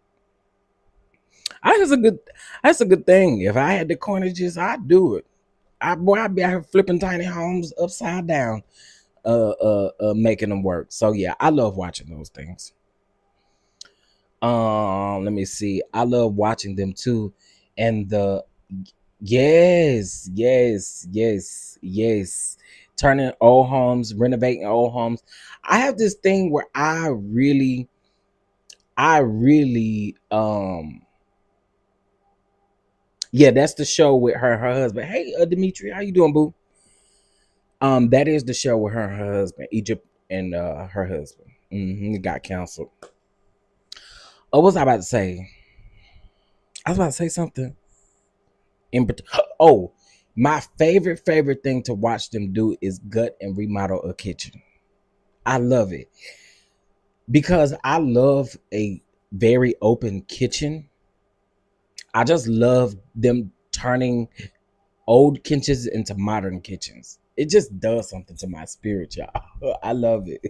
I think that's a good thing. If I had the coinages, I'd do it. I'd be out here flipping tiny homes upside down, making them work. So yeah, I love watching those things. Let me see. I love watching them too, and the yes, turning old homes, renovating old homes. I have this thing where I really, yeah, that's the show with her husband. Hey, Dimitri, how you doing, boo? That is the show with her husband, Egypt, and her husband. It got canceled. Oh, what was I about to say? I was about to say something. Oh, my favorite thing to watch them do is gut and remodel a kitchen. I love it because I love a very open kitchen. I just love them turning old kitchens into modern kitchens. It just does something to my spirit, y'all. I love it.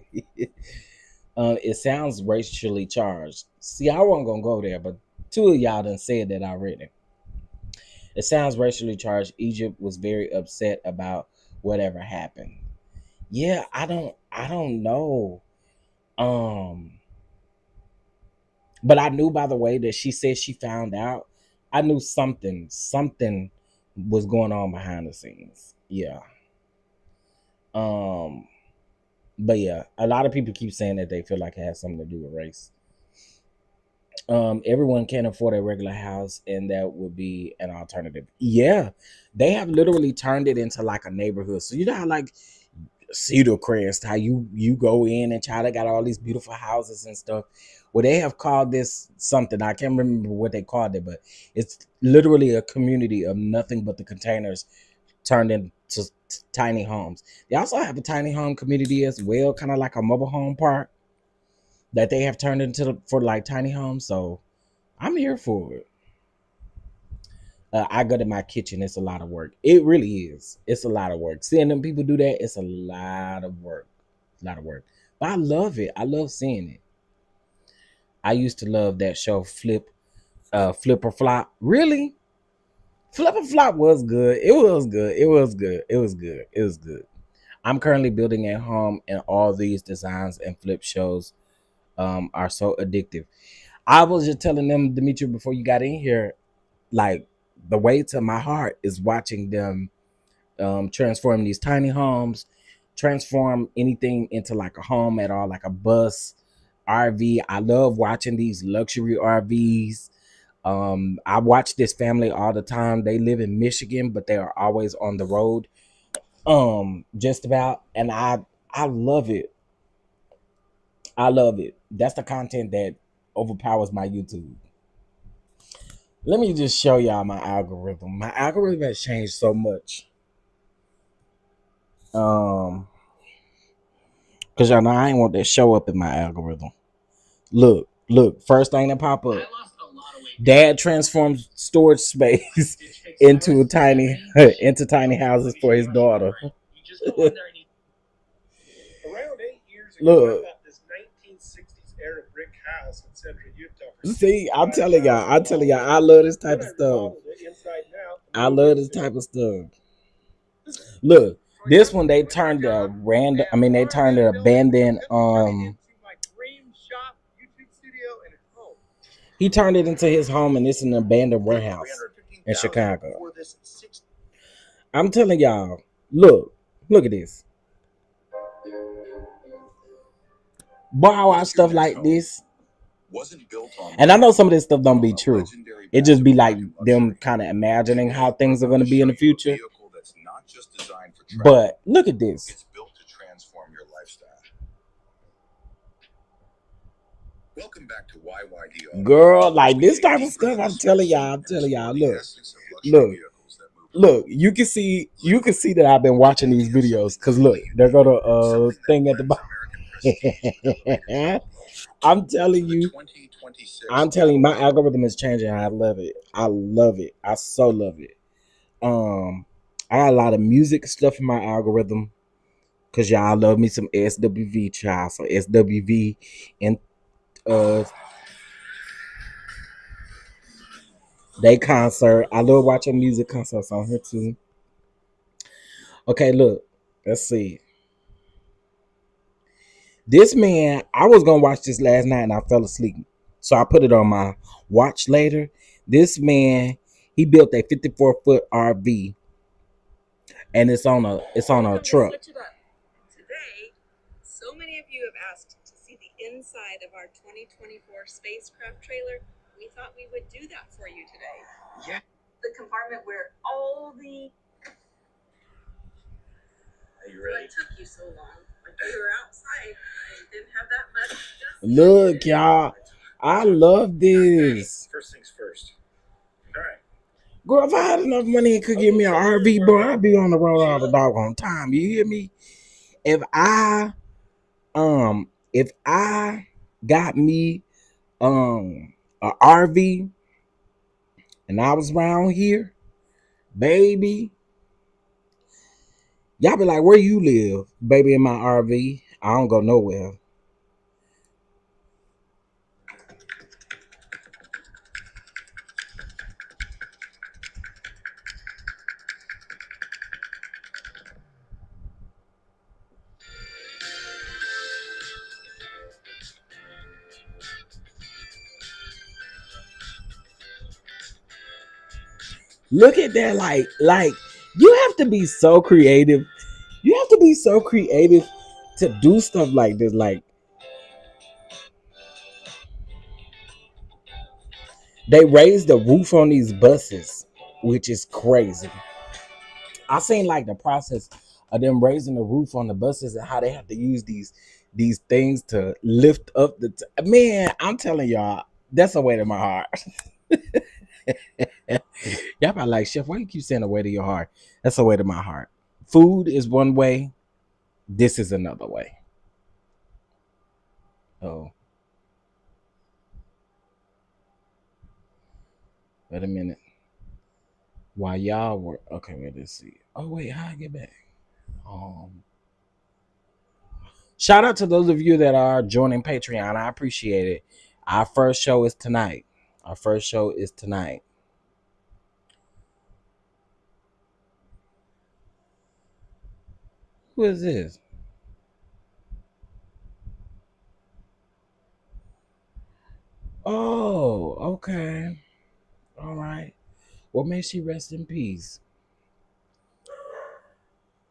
It sounds racially charged. See, I wasn't gonna go there, but two of y'all done said that already. It sounds racially charged. Egypt was very upset about whatever happened. Yeah, I don't know. Um, but I knew by the way that she said she found out. I knew something was going on behind the scenes. Yeah. Um, but yeah, a lot of people keep saying that they feel like it has something to do with race. Everyone can't afford a regular house, and that would be an alternative. Yeah, they have literally turned it into like a neighborhood. So you know how like Cedar Crest, how you go in and China got all these beautiful houses and stuff. Well, they have called this something. I can't remember what they called it, but it's literally a community of nothing but the containers turned into tiny homes. They also have a tiny home community as well, kind of like a mobile home park that they have turned into for like tiny homes. So I'm here for it. I go to my kitchen. It's a lot of work. It really is. It's a lot of work. Seeing them people do that, it's a lot of work. A lot of work. But I love it. I love seeing it. I used to love that show, Flip or Flop. Really? Flip or Flop was good. It was good. It was good. It was good. It was good. I'm currently building at home, and all these designs and flip shows are so addictive. I was just telling them, Dimitri, before you got in here, like the way to my heart is watching them transform these tiny homes, transform anything into like a home at all, like a bus, RV. I love watching these luxury RVs. I watch this family all the time. They live in Michigan, but they are always on the road. Just about, and I love it. I love it. That's the content that overpowers my YouTube. Let me just show y'all my algorithm. My algorithm has changed so much. Um, Cause y'all know I ain't want that show up in my algorithm. Look, first thing that pop up. Dad transforms storage space into tiny into tiny houses for his daughter. Look. See, I'm telling y'all, I love this type of stuff. I love this type of stuff. Look, this one they turned a random. I mean, they turned an abandoned. He turned it into his home, and it's an abandoned warehouse in Chicago. I'm telling y'all, look at this. Boy, I watch stuff like this, and I know some of this stuff don't be true. It just be like them kind of imagining how things are going to be in the future. But look at this. It's built to transform your lifestyle. Welcome back to YYD. Girl, like this type of stuff, I'm telling y'all, look, you can see that I've been watching these videos, because look, there go the thing at the bottom. I'm telling you, my algorithm is changing. I love it. I love it. I so love it. I got a lot of music stuff in my algorithm, because y'all love me some SWV, child. So SWV and they concert. I love watching music concerts on here too. Okay, look. Let's see. This man, I was gonna watch this last night and I fell asleep. So I put it on my watch later. This man, he built a 54-foot RV, and it's on a truck. Today, so many of you have asked to see the inside of our 2024 spacecraft trailer. We thought we would do that for you today. Yeah. The compartment where all the... Are you ready? It took you so long. Like you were outside. I didn't have that much. Look, y'all. I love this. First things first. All right. Girl, if I had enough money and could give me an RV, bro, I'd be on the road all the doggone time. You hear me? If I got me a RV and I was around here, baby, y'all be like, where you live? Baby, in my RV. I don't go nowhere. Look at that, like you have to be so creative. You have to be so creative to do stuff like this. Like they raised the roof on these buses, which is crazy. I seen like the process of them raising the roof on the buses and how they have to use these things to lift up man. I'm telling y'all, that's a way to my heart. Y'all probably like, Chef, why you keep saying a way to your heart? That's a way to my heart. Food is one way. This is another way. Oh, wait a minute. While y'all were okay, wait, let's see. Oh wait, how I get back? Um, Shout out to those of you that are joining Patreon. I appreciate it. Our first show is tonight. Our first show is tonight. Who is this? Oh, okay. All right. Well, may she rest in peace.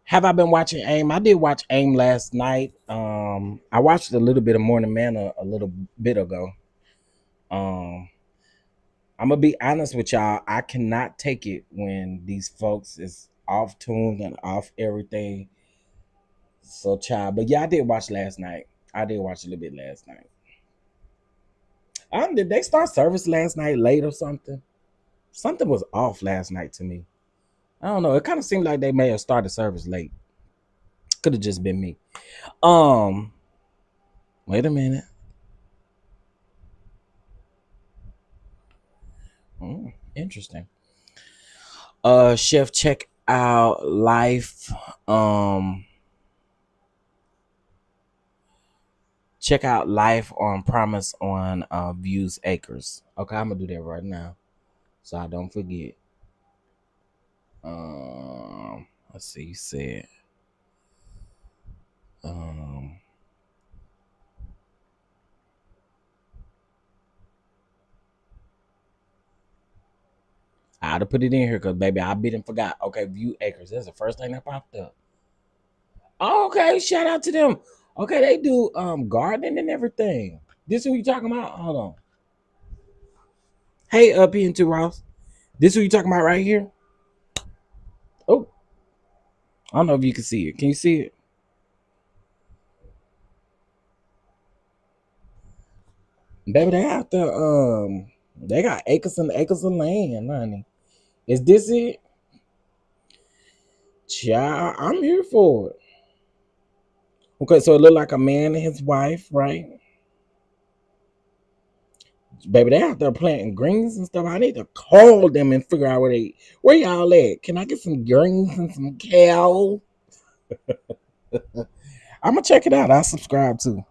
Have I been watching AIM? I did watch AIM last night. I watched a little bit of Morning Man a little bit ago. Um, I'm gonna be honest with y'all. I cannot take it when these folks is off tune and off everything. So, child. But yeah, I did watch last night. I did watch a little bit last night. Did they start service last night late or something? Something was off last night to me. I don't know. It kind of seemed like they may have started service late. Could have just been me. Um, Wait a minute. Interesting. Chef, check out life. Check out life on Promise on Views Acres. Okay, I'm gonna do that right now, so I don't forget. Let's see. You said um. I had to put it in here because baby, I bit and forgot. Okay, View Acres. That's the first thing that popped up. Oh, okay, shout out to them. Okay, they do gardening and everything. This who you talking about? Hold on. Hey, up here into Ross. This who you talking about right here? Oh, I don't know if you can see it. Can you see it? Baby, they got acres and acres of land, honey. Is this it? Child, I'm here for it. Okay, so it looked like a man and his wife, right? Baby, they out there planting greens and stuff. I need to call them and figure out where y'all at. Can I get some greens and some kale? I'm gonna check it out. I subscribe too.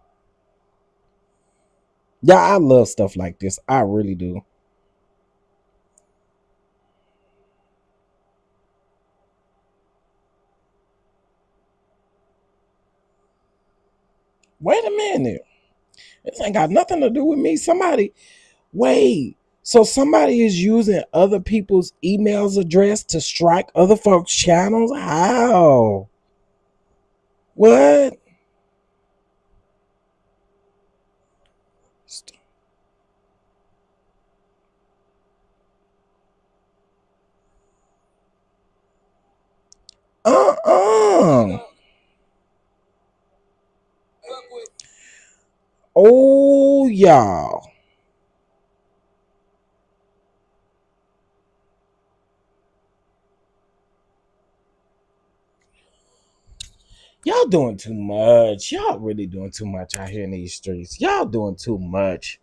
Yeah, I love stuff like this. I really do. Wait a minute. This ain't got nothing to do with me. Wait. So somebody is using other people's emails address to strike other folks' channels? How? What? Uh-uh. Oh, y'all. Y'all doing too much. Y'all really doing too much out here in these streets. Y'all doing too much.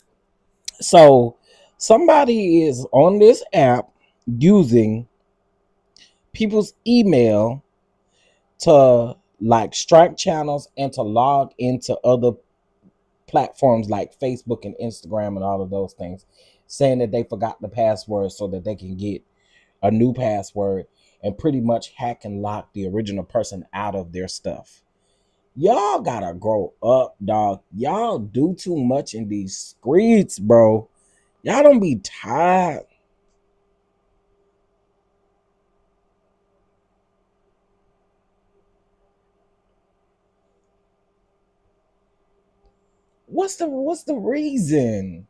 So, somebody is on this app using people's email to like strike channels and to log into other platforms like Facebook and Instagram and all of those things, saying that they forgot the password so that they can get a new password and pretty much hack and lock the original person out of their stuff. Y'all gotta grow up, dog. Y'all do too much in these streets, bro. Y'all don't be tired. What's the reason?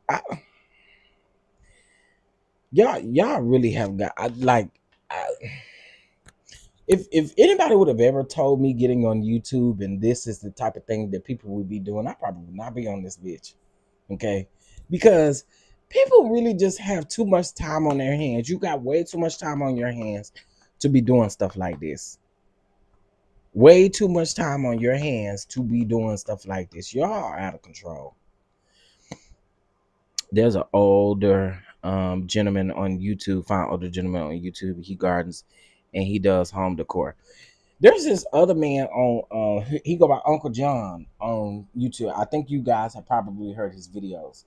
I, y'all really have got I, if anybody would have ever told me getting on YouTube and this is the type of thing that people would be doing, I probably would not be on this bitch. Okay? Because people really just have too much time on their hands. You got way too much time on your hands to be doing stuff like this. Way too much time on your hands to be doing stuff like this. Y'all are out of control. There's an older gentleman on YouTube, fine older gentleman on YouTube. He gardens and he does home decor. There's this other man on he go by Uncle John on YouTube. I think you guys have probably heard his videos,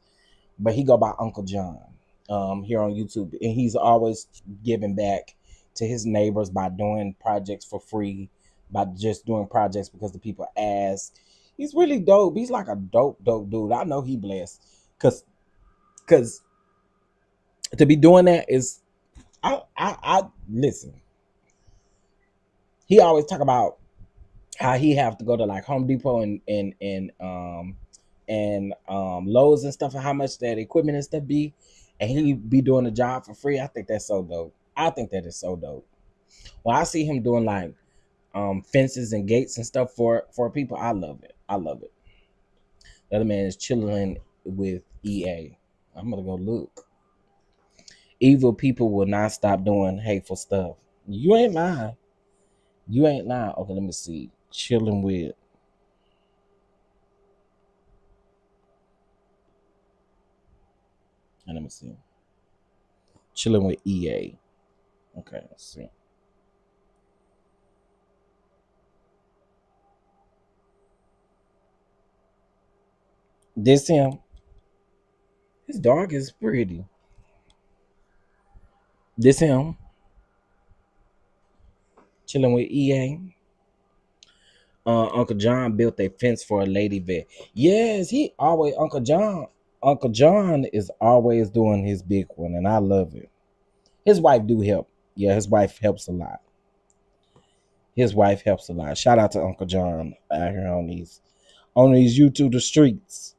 but he go by Uncle John here on YouTube, and he's always giving back to his neighbors by doing projects for free, by just doing projects because the people ask. He's really dope. He's like a dope dude. I know he blessed, cause to be doing that is I listen. He always talk about how he have to go to like Home Depot and Lowe's and stuff, and how much that equipment and stuff be, and he be doing the job for free. I think that's so dope. I think that is so dope. When I see him doing like fences and gates and stuff for people, I love it. I love it. The other man is chilling with EA. I'm gonna go look. Evil people will not stop doing hateful stuff. You ain't lying. You ain't lying. Okay, let me see. Chilling with. And let me see. Chilling with EA. Okay, let's see. This him. His dog is pretty. This him. Chilling with EA. Uncle John built a fence for a lady vet. Yes, he always Uncle John. Uncle John is always doing his big one, and I love it. His wife do help. Yeah, his wife helps a lot. His wife helps a lot. Shout out to Uncle John out here on these YouTube the streets.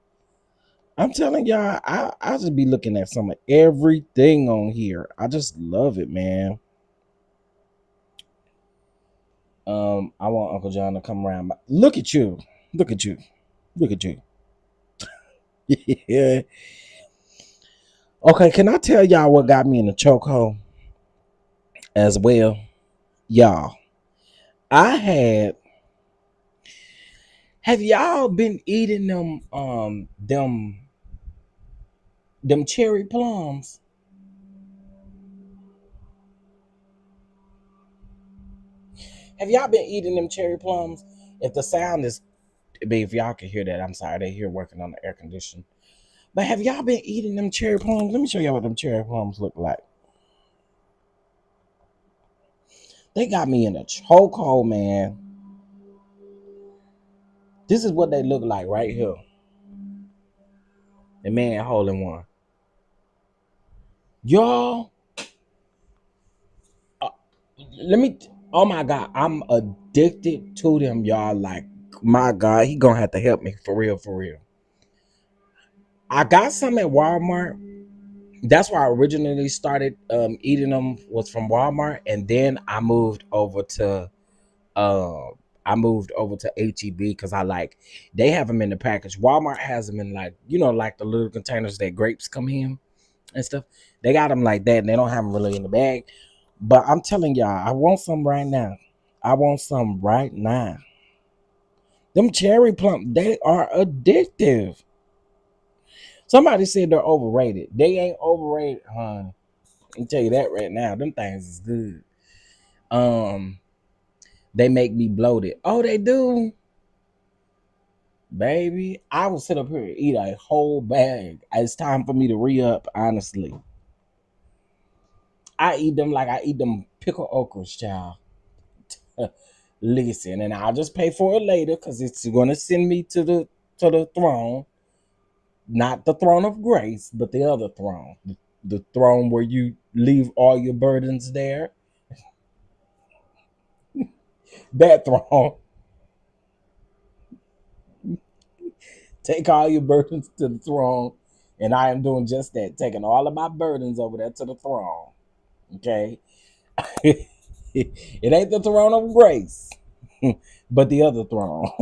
I'm telling y'all, I just be looking at some of everything on here. I just love it, man. I want Uncle John to come around. Look at you. Look at you. Look at you. Yeah. Okay, can I tell y'all what got me in the chokehold as well? Y'all, I had have y'all been eating them cherry plums? Have y'all been eating them cherry plums? If the sound is if y'all can hear that, I'm sorry, they here working on the air condition. But have y'all been eating them cherry plums? Let me show y'all what them cherry plums look like. They got me in a chokehold, man. This is what they look like right here. The man holding one. Y'all, uh, let me. Oh my God, I'm addicted to them, y'all. Like, my God, he gonna have to help me for real, for real. I got some at Walmart. That's where I originally started eating them was from Walmart, and then uh, I moved over to HEB because I like they have them in the package. Walmart has them in like like the little containers that grapes come in and stuff. They got them like that, and they don't have them really in the bag. But I'm telling y'all, I want some right now. I want some right now. Them cherry plum, they are addictive. Somebody said they're overrated. They ain't overrated, hon. I can tell you that right now. Them things is good. Um, they make me bloated. Oh, they do, baby. I will sit up here and eat a whole bag. It's time for me to re up. Honestly, I eat them like I eat them pickle okras, child. Listen, and I'll just pay for it later because it's gonna send me to the throne, not the throne of grace, but the other throne, the throne where you leave all your burdens there. That throne, take all your burdens to the throne, and I am doing just that, taking all of my burdens over there to the throne. Okay, it ain't the throne of grace, but the other throne.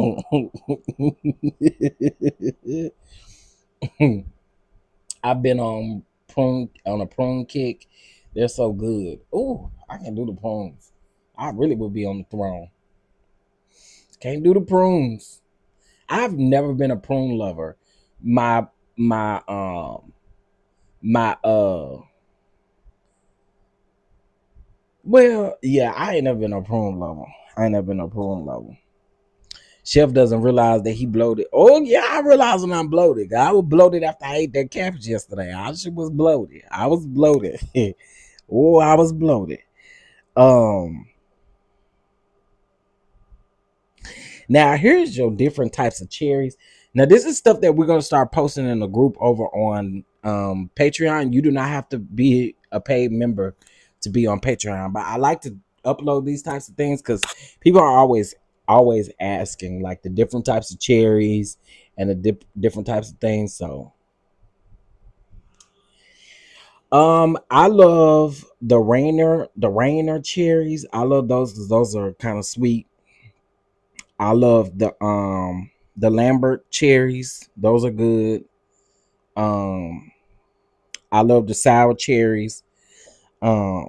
I've been on a prune kick. They're so good. Ooh, I can do the prunes. I really would be on the throne. Can't do the prunes. I've never been a prune lover. My my um My well, yeah, I ain't never been a prune level. I ain't never been a prune level. Chef doesn't realize that he bloated. Oh yeah, I realize when I'm bloated. I was bloated after I ate that cabbage yesterday. I just was bloated. I was bloated. Oh, I was bloated. Um, Now here's your different types of cherries. Now this is stuff that we're gonna start posting in the group over on Patreon. You do not have to be a paid member to be on Patreon, but I like to upload these types of things because people are always asking like the different types of cherries and the different types of things. So I love the Rainer cherries. I love those because those are kind of sweet. I love the Lambert cherries. Those are good. Um I love the sour cherries. Um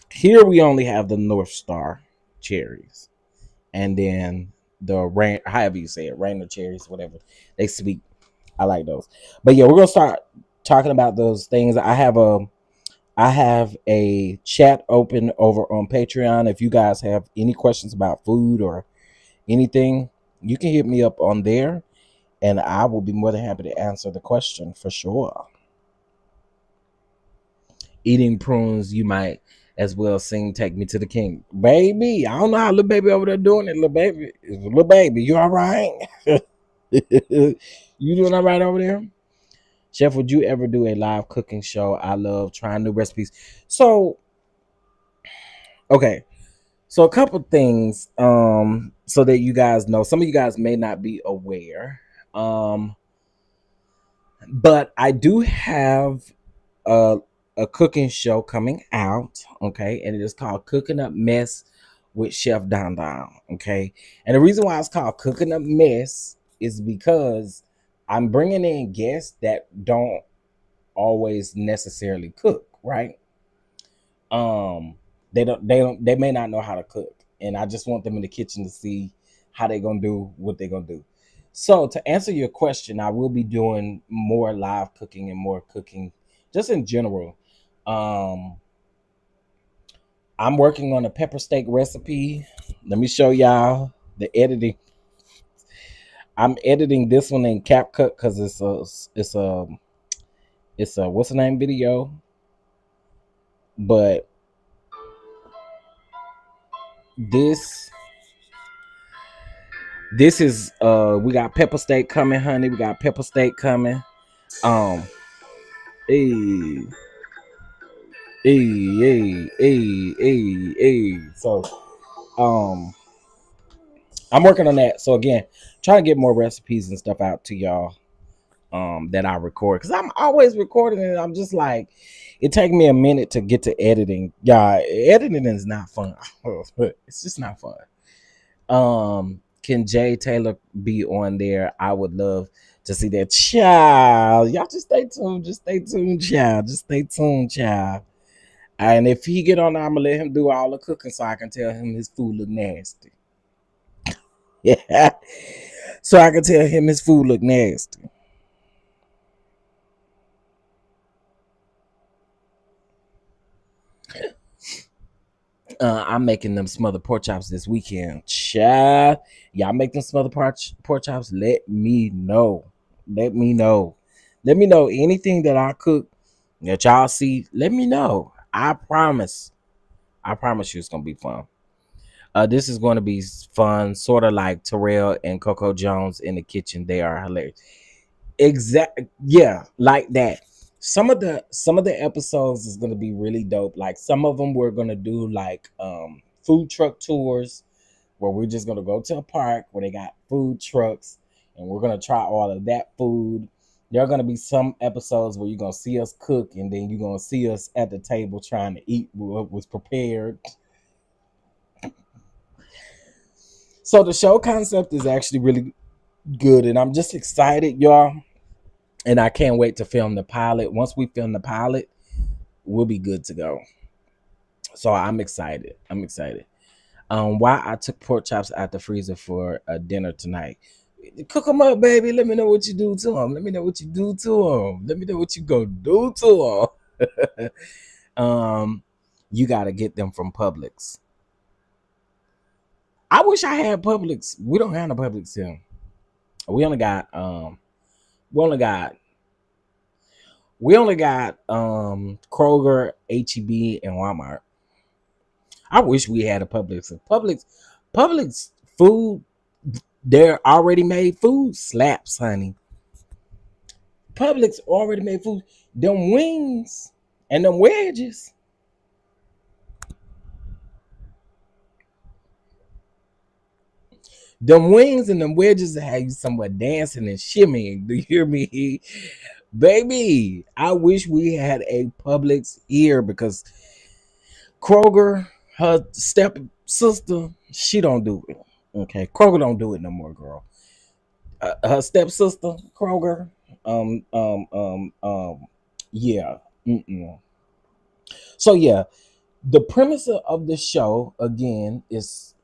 Here we only have the North Star cherries. And then the rain, however you say it, Rainer cherries, whatever. They sweet. I like those. But yeah, we're gonna start talking about those things. I have a chat open over on Patreon. If you guys have any questions about food or anything, you can hit me up on there and I will be more than happy to answer the question for sure. Eating prunes, you might as well sing "Take Me to the King." Baby, I don't know how little baby over there doing it. Little baby, you all right? You doing all right over there? Chef, would you ever do a live cooking show? I love trying new recipes. So, okay. So a couple things, so that you guys know. Some of you guys may not be aware. But I do have a, a cooking show coming out, okay, and it is called Cooking Up Mess with Chef DonDon, okay. And the reason why it's called Cooking Up Mess is because I'm bringing in guests that don't always necessarily cook, right? Um, they may not know how to cook, and I just want them in the kitchen to see how they're gonna do what they're gonna do. So to answer your question, I will be doing more live cooking and more cooking just in general. Um, I'm working on a pepper steak recipe. Let me show y'all the editing. I'm editing this one in CapCut because it's a what's the name video, but this this is we got pepper steak coming, honey. We got pepper steak coming. Um, hey, hey. So um I'm working on that. So again, trying to get more recipes and stuff out to y'all that I record because I'm always recording and I'm just like it takes me a minute to get to editing. Yeah, editing is not fun. It's just not fun. Can Jay Taylor be on there? I would love to see that. Child, y'all just stay tuned. Just stay tuned, child. Just stay tuned, child. And if he get on, I'm gonna let him do all the cooking so I can tell him his food look nasty. Yeah, so I can tell him his food look nasty. I'm making them smothered pork chops this weekend. Child, y'all make them smothered pork chops. Let me know. Let me know. Let me know anything that I cook that y'all see. Let me know. I promise. I promise you it's gonna be fun. This is going to be fun, sort of like Terrell and Coco Jones in the kitchen. They are hilarious. Exact, yeah, like that. Some of the episodes is gonna be really dope. Like some of them we're gonna do like food truck tours where we're just gonna go to a park where they got food trucks and we're gonna try all of that food. There are gonna be some episodes where you're gonna see us cook and then you're gonna see us at the table trying to eat what was prepared. So the show concept is actually really good and I'm just excited, y'all. And I can't wait to film the pilot. Once we film the pilot, we'll be good to go. So I'm excited. I'm excited. Why I took pork chops out the freezer for dinner tonight. Cook them up, baby. Let me know what you do to them. Let me know what you do to them. Let me know what you go do to them. You got to get them from Publix. I wish I had Publix. We don't have no Publix here. We only got we only got Kroger, HEB, and Walmart. I wish we had a Publix. Publix food, their already made food slaps, honey. Publix already made food. Them wings and them wedges. Them wings and them wedges that have you somewhere dancing and shimmying. Do you hear me? Baby, I wish we had a Publix here because Kroger, her step sister, she don't do it. Okay, Kroger don't do it no more, girl. Her stepsister, Kroger, um, um, um, um, yeah. Mm-mm. So yeah, the premise of the show again is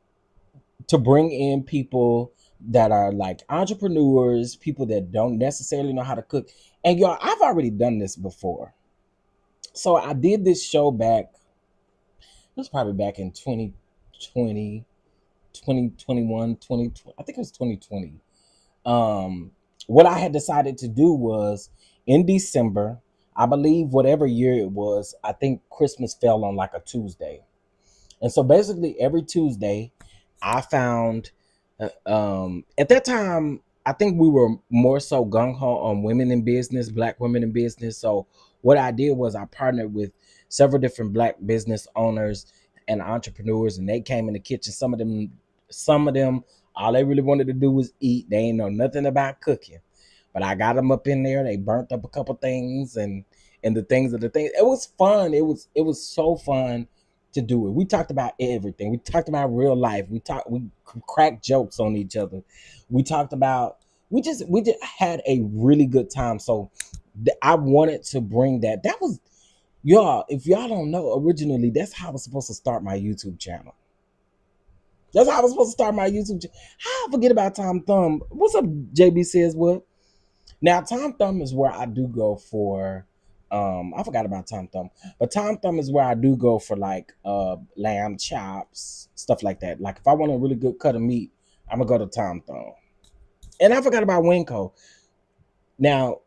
to bring in people that are like entrepreneurs, people that don't necessarily know how to cook. And y'all, I've already done this before. So I did this show back, it was probably back in 2020, 2021, 2020. I think it was 2020. What I had decided to do was in December, I believe whatever year it was, I think Christmas fell on like a Tuesday. And so basically every Tuesday, I found at that time, I think we were more so gung ho on women in business, black women in business. So what I did was I partnered with several different black business owners and entrepreneurs, and they came in the kitchen. Some of them, all they really wanted to do was eat. They ain't know nothing about cooking. But I got them up in there. They burnt up a couple things, and the things. It was fun. It was so fun to do it. We talked about everything. We talked about real life. We cracked jokes on each other. We talked about we just had a really good time. So I wanted to bring that. That was y'all. If y'all don't know, originally that's how I was supposed to start my YouTube channel. That's how I was supposed to start my YouTube channel. How I forget about Tom Thumb? What's up, JB says what? Now, Tom Thumb is where I do go for. I forgot about Tom Thumb, but Tom Thumb is where I do go for like lamb chops, stuff like that. Like if I want a really good cut of meat, I'm gonna go to Tom Thumb. And I forgot about Winco. Now,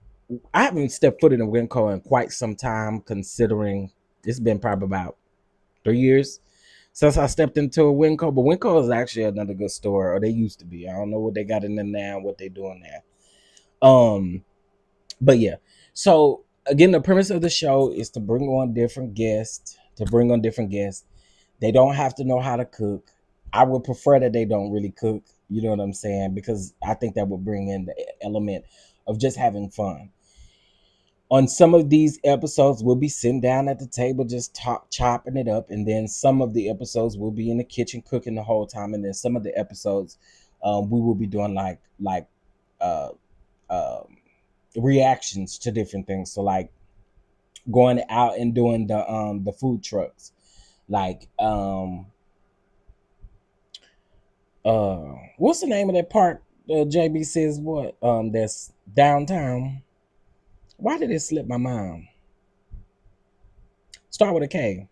I haven't stepped foot in a Winco in quite some time, considering it's been probably about 3 years since I stepped into a Winco. But Winco is actually another good store, or they used to be. I don't know what they got in there now, what they doing now. But yeah, so again, the premise of the show is to bring on different guests. They don't have to know how to cook. I would prefer that they don't really cook. You know what I'm saying? Because I think that would bring in the element of just having fun. On some of these episodes, we'll be sitting down at the table, just chopping it up, and then some of the episodes we'll be in the kitchen cooking the whole time, and then some of the episodes, we will be doing like uh, um reactions to different things. So like going out and doing the food trucks, like what's the name of that park? JB says what? That's downtown. Why did it slip my mind? Start with a K.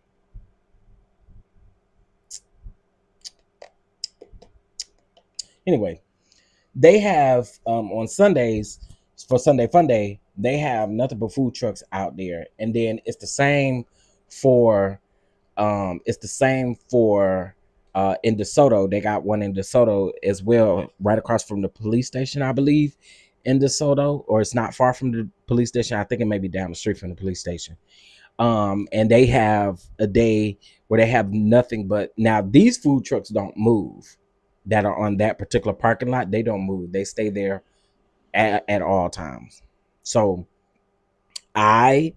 Anyway, they have on Sundays for Sunday Fun Day, they have nothing but food trucks out there, and then for it's the same for in DeSoto. They got one in DeSoto as well, right across from the police station, I believe, in DeSoto, or it's not far from the police station. I think it may be down the street from the police station. And they have a day where they have nothing but, now these food trucks don't move that are on that particular parking lot. They don't move. They stay there at all times. So I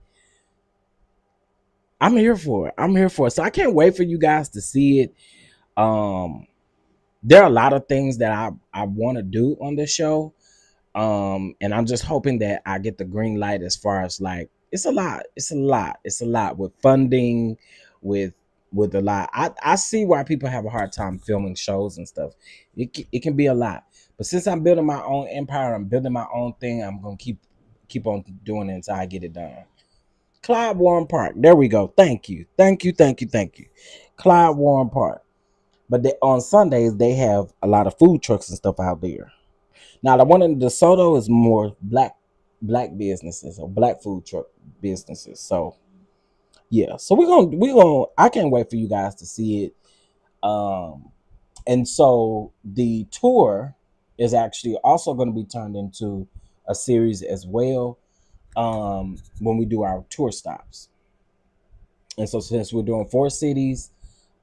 I'm here for it. I'm here for it. So I can't wait for you guys to see it. Um, there are a lot of things that I want to do on this show. And I'm just hoping that I get the green light as far as like it's a lot with funding, with with a lot. I see why people have a hard time filming shows and stuff. It can be a lot, But since I'm building my own empire, I'm building my own thing, I'm gonna keep on doing it until I get it done. Clyde Warren Park. There we go. Thank you. Thank you. Thank you. Thank you. Clyde Warren Park. But on Sundays, they have a lot of food trucks and stuff out there. Now, the one in DeSoto is more black businesses or black food truck businesses. So yeah. So we're gonna I can't wait for you guys to see it. And so the tour is actually also going to be turned into a series as well, when we do our tour stops. And so since we're doing 4 cities,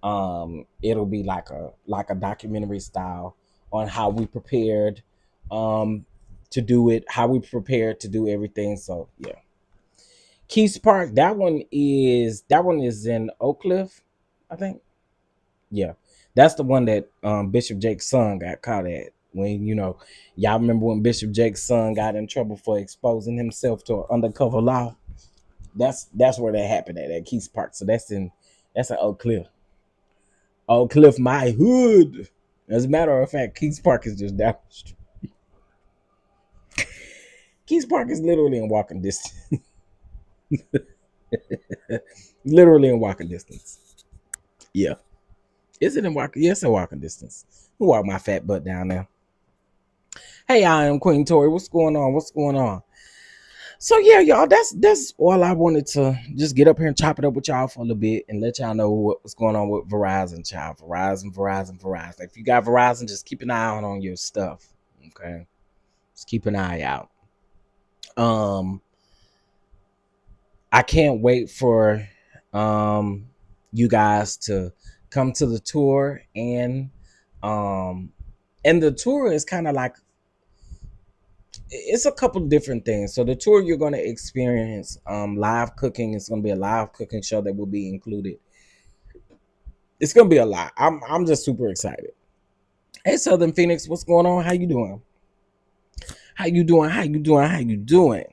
it'll be like a documentary style on how we prepared to do it, how we prepared to do everything. So yeah. Keys Park, that one is in Oak Cliff, I think. Yeah. That's the one that Bishop Jake's son got caught at. When y'all remember when Bishop Jake's son got in trouble for exposing himself to an undercover law? That's where that happened at Keys Park. So that's in Oak Cliff. Oak Cliff, my hood. As a matter of fact, Keys Park is just down the street. Keys Park is literally in walking distance. Literally in walking distance. Yeah. Is it in walking? Yes, in walking distance. Who walk my fat butt down there? Hey, I am Queen Tori. What's going on? What's going on? So yeah, y'all, that's all I wanted to just get up here and chop it up with y'all for a little bit and let y'all know what's going on with Verizon, child. Verizon. If you got Verizon, just keep an eye on your stuff. Okay. Just keep an eye out. I can't wait for you guys to come to the tour, and the tour is kind of like, it's a couple different things. So the tour, you're going to experience live cooking. It's going to be a live cooking show that will be included. It's going to be a lot. I'm just super excited. Hey, Southern Phoenix, what's going on? How you doing? How you doing? How you doing? How you doing?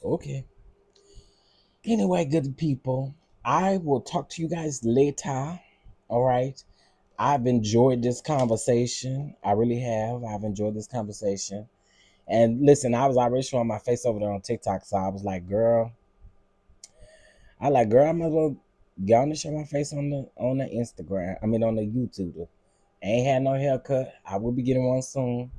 Okay. Anyway, good people, I will talk to you guys later. All right. I've enjoyed this conversation. I really have. I've enjoyed this conversation. And listen, I was already showing my face over there on TikTok, so I was like, girl, I might as well go on and show my face on the Instagram. I mean, on the YouTube. I ain't had no haircut. I will be getting one soon.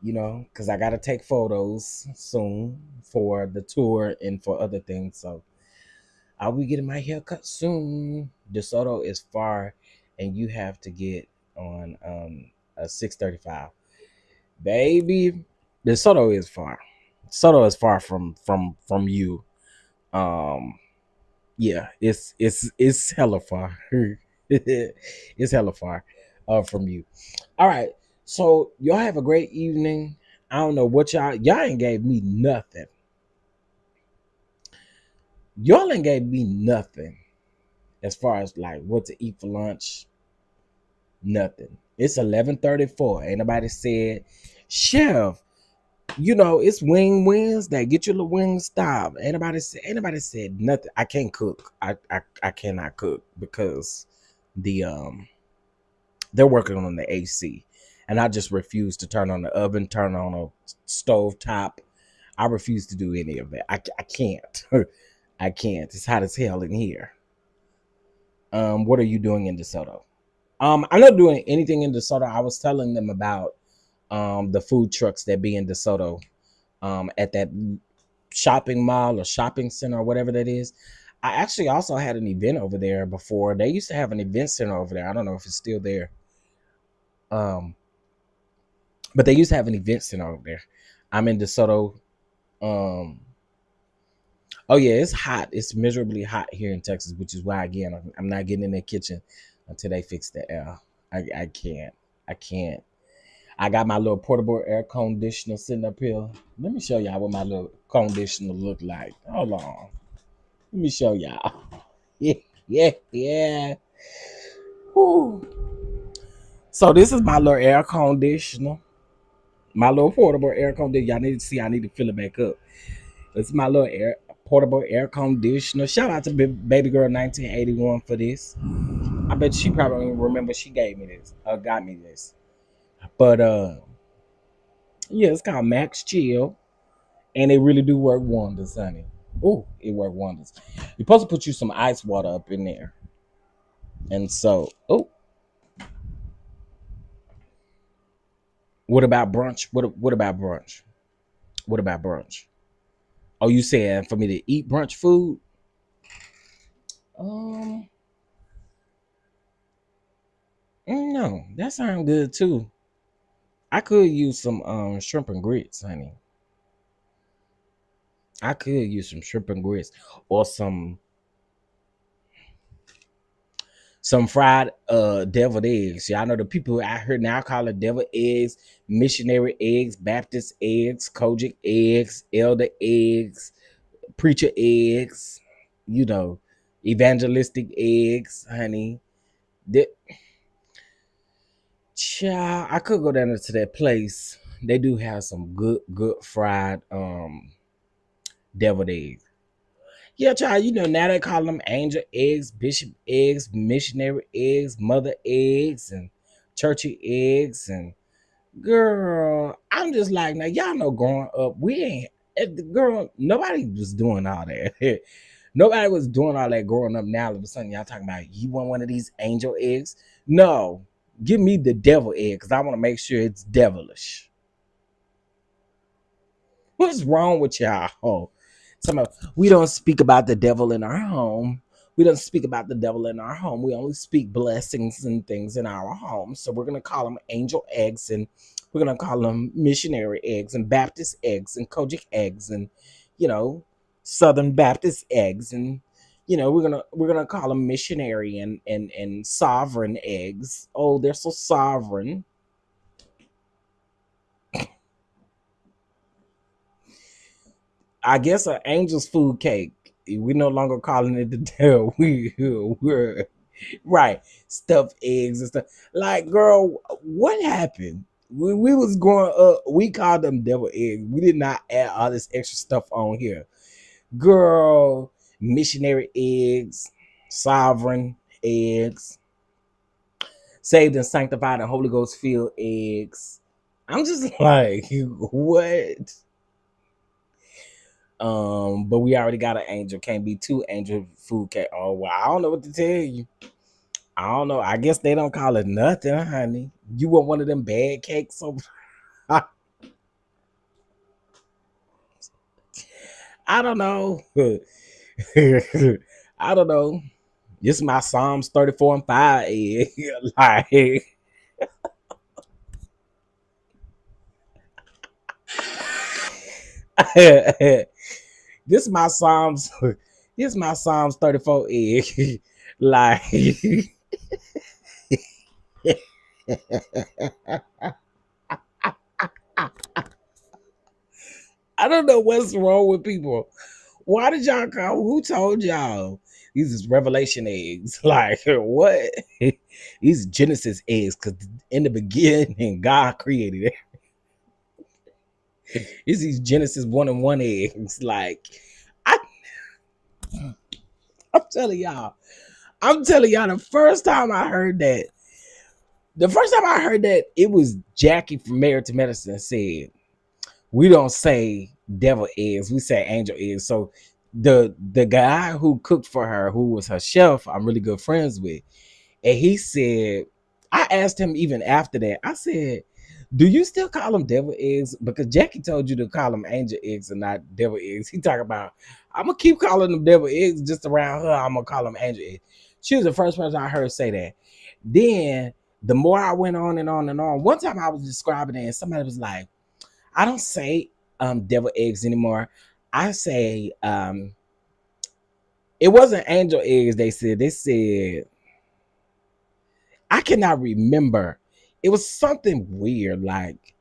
Because I gotta take photos soon for the tour and for other things. So I'll be getting my haircut soon. DeSoto is far, and you have to get on a 635. Baby, DeSoto is far. DeSoto is far from you. Yeah, it's hella far. It's hella far from you. All right. So y'all have a great evening. I don't know what y'all ain't gave me nothing. Y'all ain't gave me nothing as far as like what to eat for lunch. Nothing. It's 11:34. Ain't nobody said, Chef, it's Wing Wednesday. Get your little wing stop. Ain't nobody said nothing. I can't cook. I cannot cook because they're working on the AC. And I just refuse to turn on the oven, turn on a stove top. I refuse to do any of that. I can't. I can't. It's hot as hell in here. What are you doing in DeSoto? I'm not doing anything in DeSoto. I was telling them about the food trucks that be in DeSoto at that shopping mall or shopping center or whatever that is. I actually also had an event over there before. They used to have an event center over there. I don't know if it's still there. But they used to have an event center over there. I'm in DeSoto. Oh yeah, it's hot. It's miserably hot here in Texas, which is why again I'm not getting in the kitchen until they fix the air. I can't. I can't. I got my little portable air conditioner sitting up here. Let me show y'all what my little conditioner look like. Hold on. Let me show y'all. Yeah. Whew. So this is my little air conditioner. My little portable air conditioner. Y'all need to see. I need to fill it back up. It's my little portable air conditioner. Shout out to baby girl 1981 for this. I bet she probably don't even remember she gave me this. Got me this. But yeah, it's called Max Chill, and it really do work wonders, honey. Oh, it worked wonders. You're supposed to put you some ice water up in there, and so what about brunch? What about brunch? What about brunch? Oh, you saying for me to eat brunch food? Um, no, that sounds good too. I could use some shrimp and grits, honey. I could use some shrimp and grits or some fried deviled eggs. Y'all know the people out here now call it deviled eggs, missionary eggs, Baptist eggs, Kojic eggs, elder eggs, preacher eggs, you know, evangelistic eggs, honey. That child, I could go down to that place. They do have some good fried deviled eggs. Yeah, child, you know, now they call them angel eggs, bishop eggs, missionary eggs, mother eggs, and churchy eggs. And girl, I'm just like, now y'all know growing up, we ain't, girl, nobody was doing all that. Nobody was doing all that growing up. Now all of a sudden, y'all talking about, you want one of these angel eggs? No, give me the devil egg because I want to make sure it's devilish. What's wrong with y'all? Oh, we don't speak about the devil in our home. We don't speak about the devil in our home. We only speak blessings and things in our home. So we're gonna call them angel eggs, and we're gonna call them missionary eggs, and Baptist eggs, and Kojic eggs, and you know, Southern Baptist eggs, and you know, we're gonna call them missionary and sovereign eggs. Oh, they're so sovereign. I guess an angel's food cake. We no longer calling it the devil. We're right. Stuffed eggs and stuff. Like, girl, what happened? We was growing up, we called them devil eggs. We did not add all this extra stuff on here. Girl, missionary eggs, sovereign eggs, saved and sanctified and Holy Ghost filled eggs. I'm just like, what? But we already got an angel. Can't be two angel food cake. Oh well, I don't know what to tell you. I don't know. I guess they don't call it nothing, honey. You want one of them bad cakes? So I don't know. I don't know. This is my Psalms 34 and 5 egg. Like this is my Psalms. This is my Psalms 34 egg. Like I don't know what's wrong with people. Why did y'all call? Who told y'all these is revelation eggs? Like what? These Genesis eggs, because in the beginning God created it. It's these Genesis 1 and 1 eggs. Like I, I'm telling y'all, the first time I heard that, it was Jackie from Married to Medicine said, we don't say devil eggs, we say angel eggs. So the guy who cooked for her, who was her chef, I'm really good friends with, and he said, I asked him even after that, I said, do you still call them devil eggs? Because Jackie told you to call them angel eggs and not devil eggs. He talking about, I'm gonna keep calling them devil eggs just around her. I'm gonna call them angel eggs. She was the first person I heard say that. Then the more I went on and on and on, one time I was describing it and somebody was like, I don't say devil eggs anymore. I say it wasn't angel eggs. They said I cannot remember. It was something weird. Like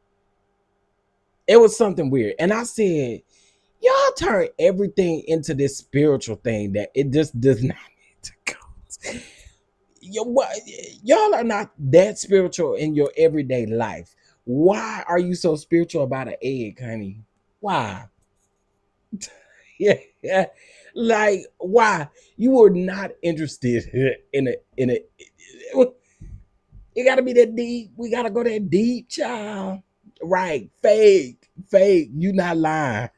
it was something weird. And I said, y'all turn everything into this spiritual thing that it just does not need to go. Y'all are not that spiritual in your everyday life. Why are you so spiritual about an egg, honey? Why? Yeah, yeah. Like, why? You were not interested in a it gotta be that deep. We gotta go that deep, child. Right. Fake. Fake. You not lying.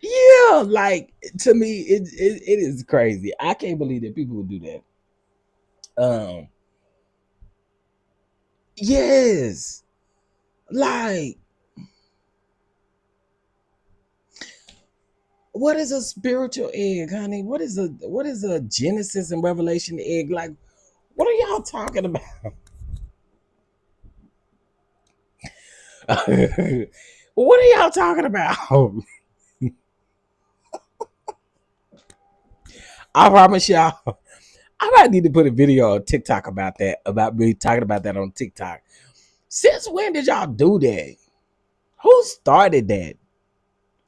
Yeah, like to me, it is crazy. I can't believe that people would do that. Um, yes, like what is a spiritual egg, honey? What is a Genesis and Revelation egg? Like, what are y'all talking about? What are y'all talking about? I promise y'all. I might need to put a video on TikTok about that, about me talking about that on TikTok. Since when did y'all do that? Who started that?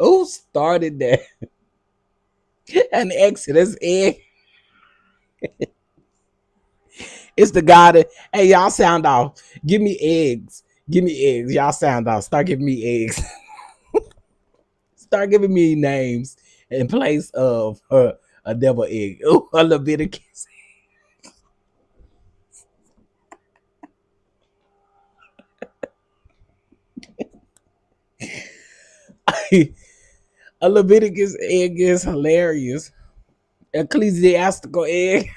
Who started that? An Exodus egg. It's the guy that, hey, y'all sound off. Give me eggs. Give me eggs. Y'all sound off. Start giving me eggs. Start giving me names in place of a devil egg. Ooh, a Leviticus. A Leviticus egg is hilarious. Ecclesiastical egg.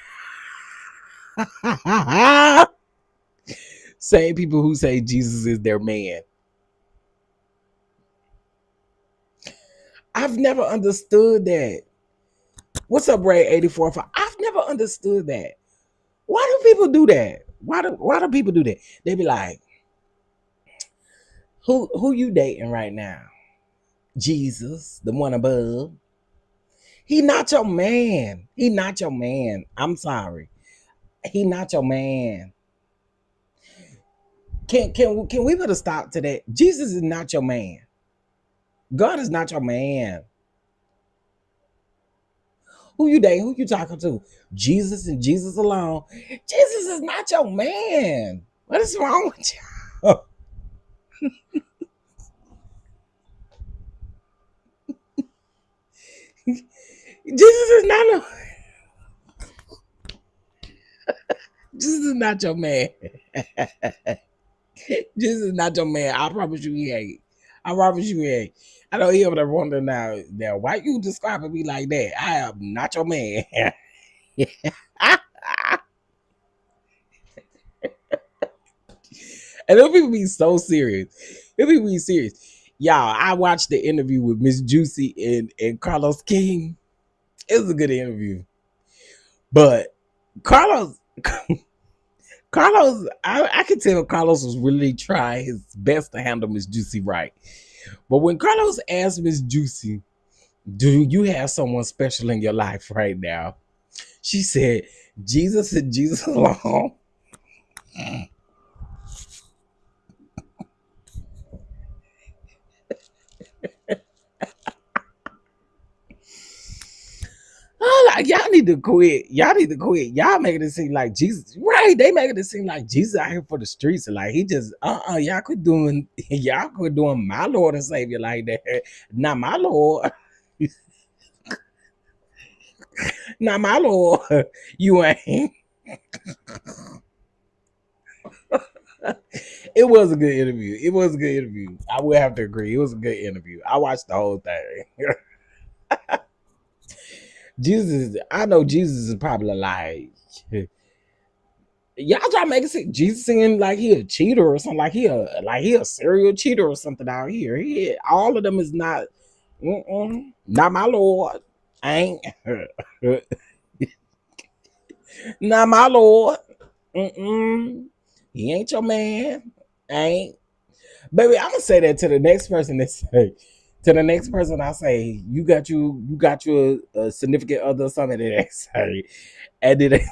Same people who say Jesus is their man. I've never understood that. What's up, Ray 84? I've never understood that. Why do people do that? Why do people do that? They be like, who you dating right now? Jesus, the one above. He not your man. He not your man. I'm sorry. He not your man. Can we put a stop to that? Jesus is not your man. God is not your man. Who you dating? Who you talking to? Jesus and Jesus alone. Jesus is not your man. What is wrong with you? Jesus is not no, Jesus is not your man. Jesus is not your man. I promise you he ain't. I promise you he ain't. I know you ever wonder now why you describing me like that? I am not your man. And them people be so serious. Them people be serious. Y'all, I watched the interview with Miss Juicy and Carlos King. It was a good interview. But Carlos, I could tell Carlos was really trying his best to handle Miss Juicy right. But when Carlos asked Miss Juicy, do you have someone special in your life right now? She said, Jesus and Jesus alone. Oh, like, y'all need to quit. Y'all need to quit. Y'all making it seem like Jesus, right? They making it seem like Jesus out here for the streets, and like he just y'all quit doing my Lord and Savior like that. Not my Lord, not my Lord. You ain't. It was a good interview. It was a good interview. I will have to agree. It was a good interview. I watched the whole thing. I know Jesus is probably like, y'all try to make it seem Jesus seem like he a cheater or something, like he a serial cheater or something out here. All of them is not, not my Lord. Ain't not my Lord. He ain't your man. Ain't. Baby, I'm gonna say that to the next person that say, to the next person I say, you got you a significant other or something that they say, and then they,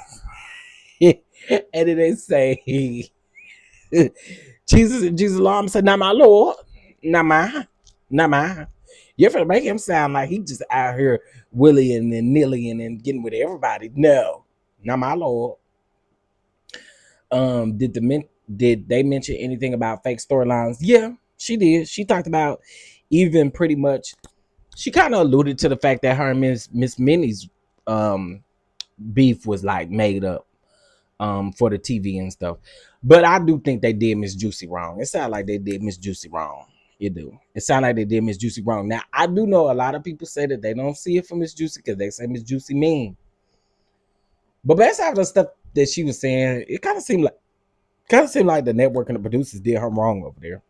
and then they say Jesus and Jesus Lord. I'm saying, not my Lord, not mine. You're gonna make him sound like he just out here willing and nillying and getting with everybody. No, not my Lord. Did they mention anything about fake storylines? Yeah, she did. She talked about even pretty much. She kind of alluded to the fact that her and Miss Minnie's um beef was like made up for the TV and stuff. But I do think they did Miss Juicy wrong. It sounds like they did Miss Juicy wrong. You do. It sounds like they did Miss Juicy wrong. Now I do know a lot of people say that they don't see it for Miss Juicy because they say Miss Juicy mean. But based off the stuff that she was saying, it kind of seemed like the network and the producers did her wrong over there.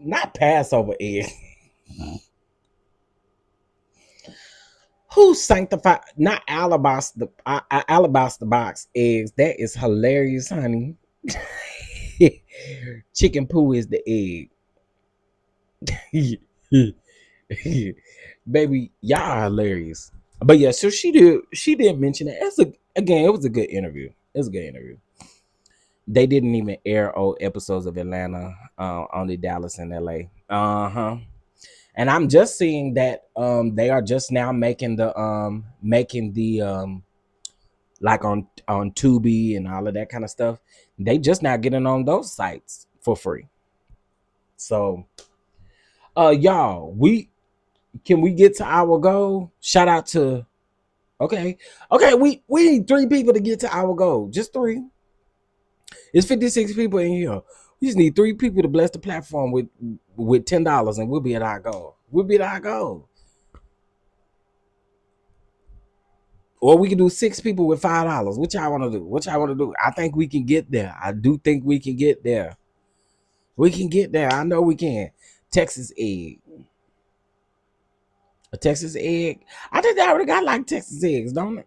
Not Passover egg. Who sanctified not alabaster box eggs? That is hilarious, honey. Chicken poo is the egg. Baby, y'all are hilarious. But yeah, so she did mention it. It was a good interview. It was a good interview. They didn't even air old episodes of Atlanta, only Dallas and LA. Uh-huh. And I'm just seeing that they are just now making the like on Tubi and all of that kind of stuff. They just now getting on those sites for free. So y'all, we get to our goal? Shout out to okay. We need 3 people to get to our goal. Just 3. It's 56 people in here. We just need 3 people to bless the platform with $10 and we'll be at our goal. We'll be at our goal. Or we can do 6 people with $5. What y'all want to do? What y'all want to do? I think we can get there. I do think we can get there. We can get there. I know we can. Texas egg. A Texas egg. I think they already got like Texas eggs, don't it?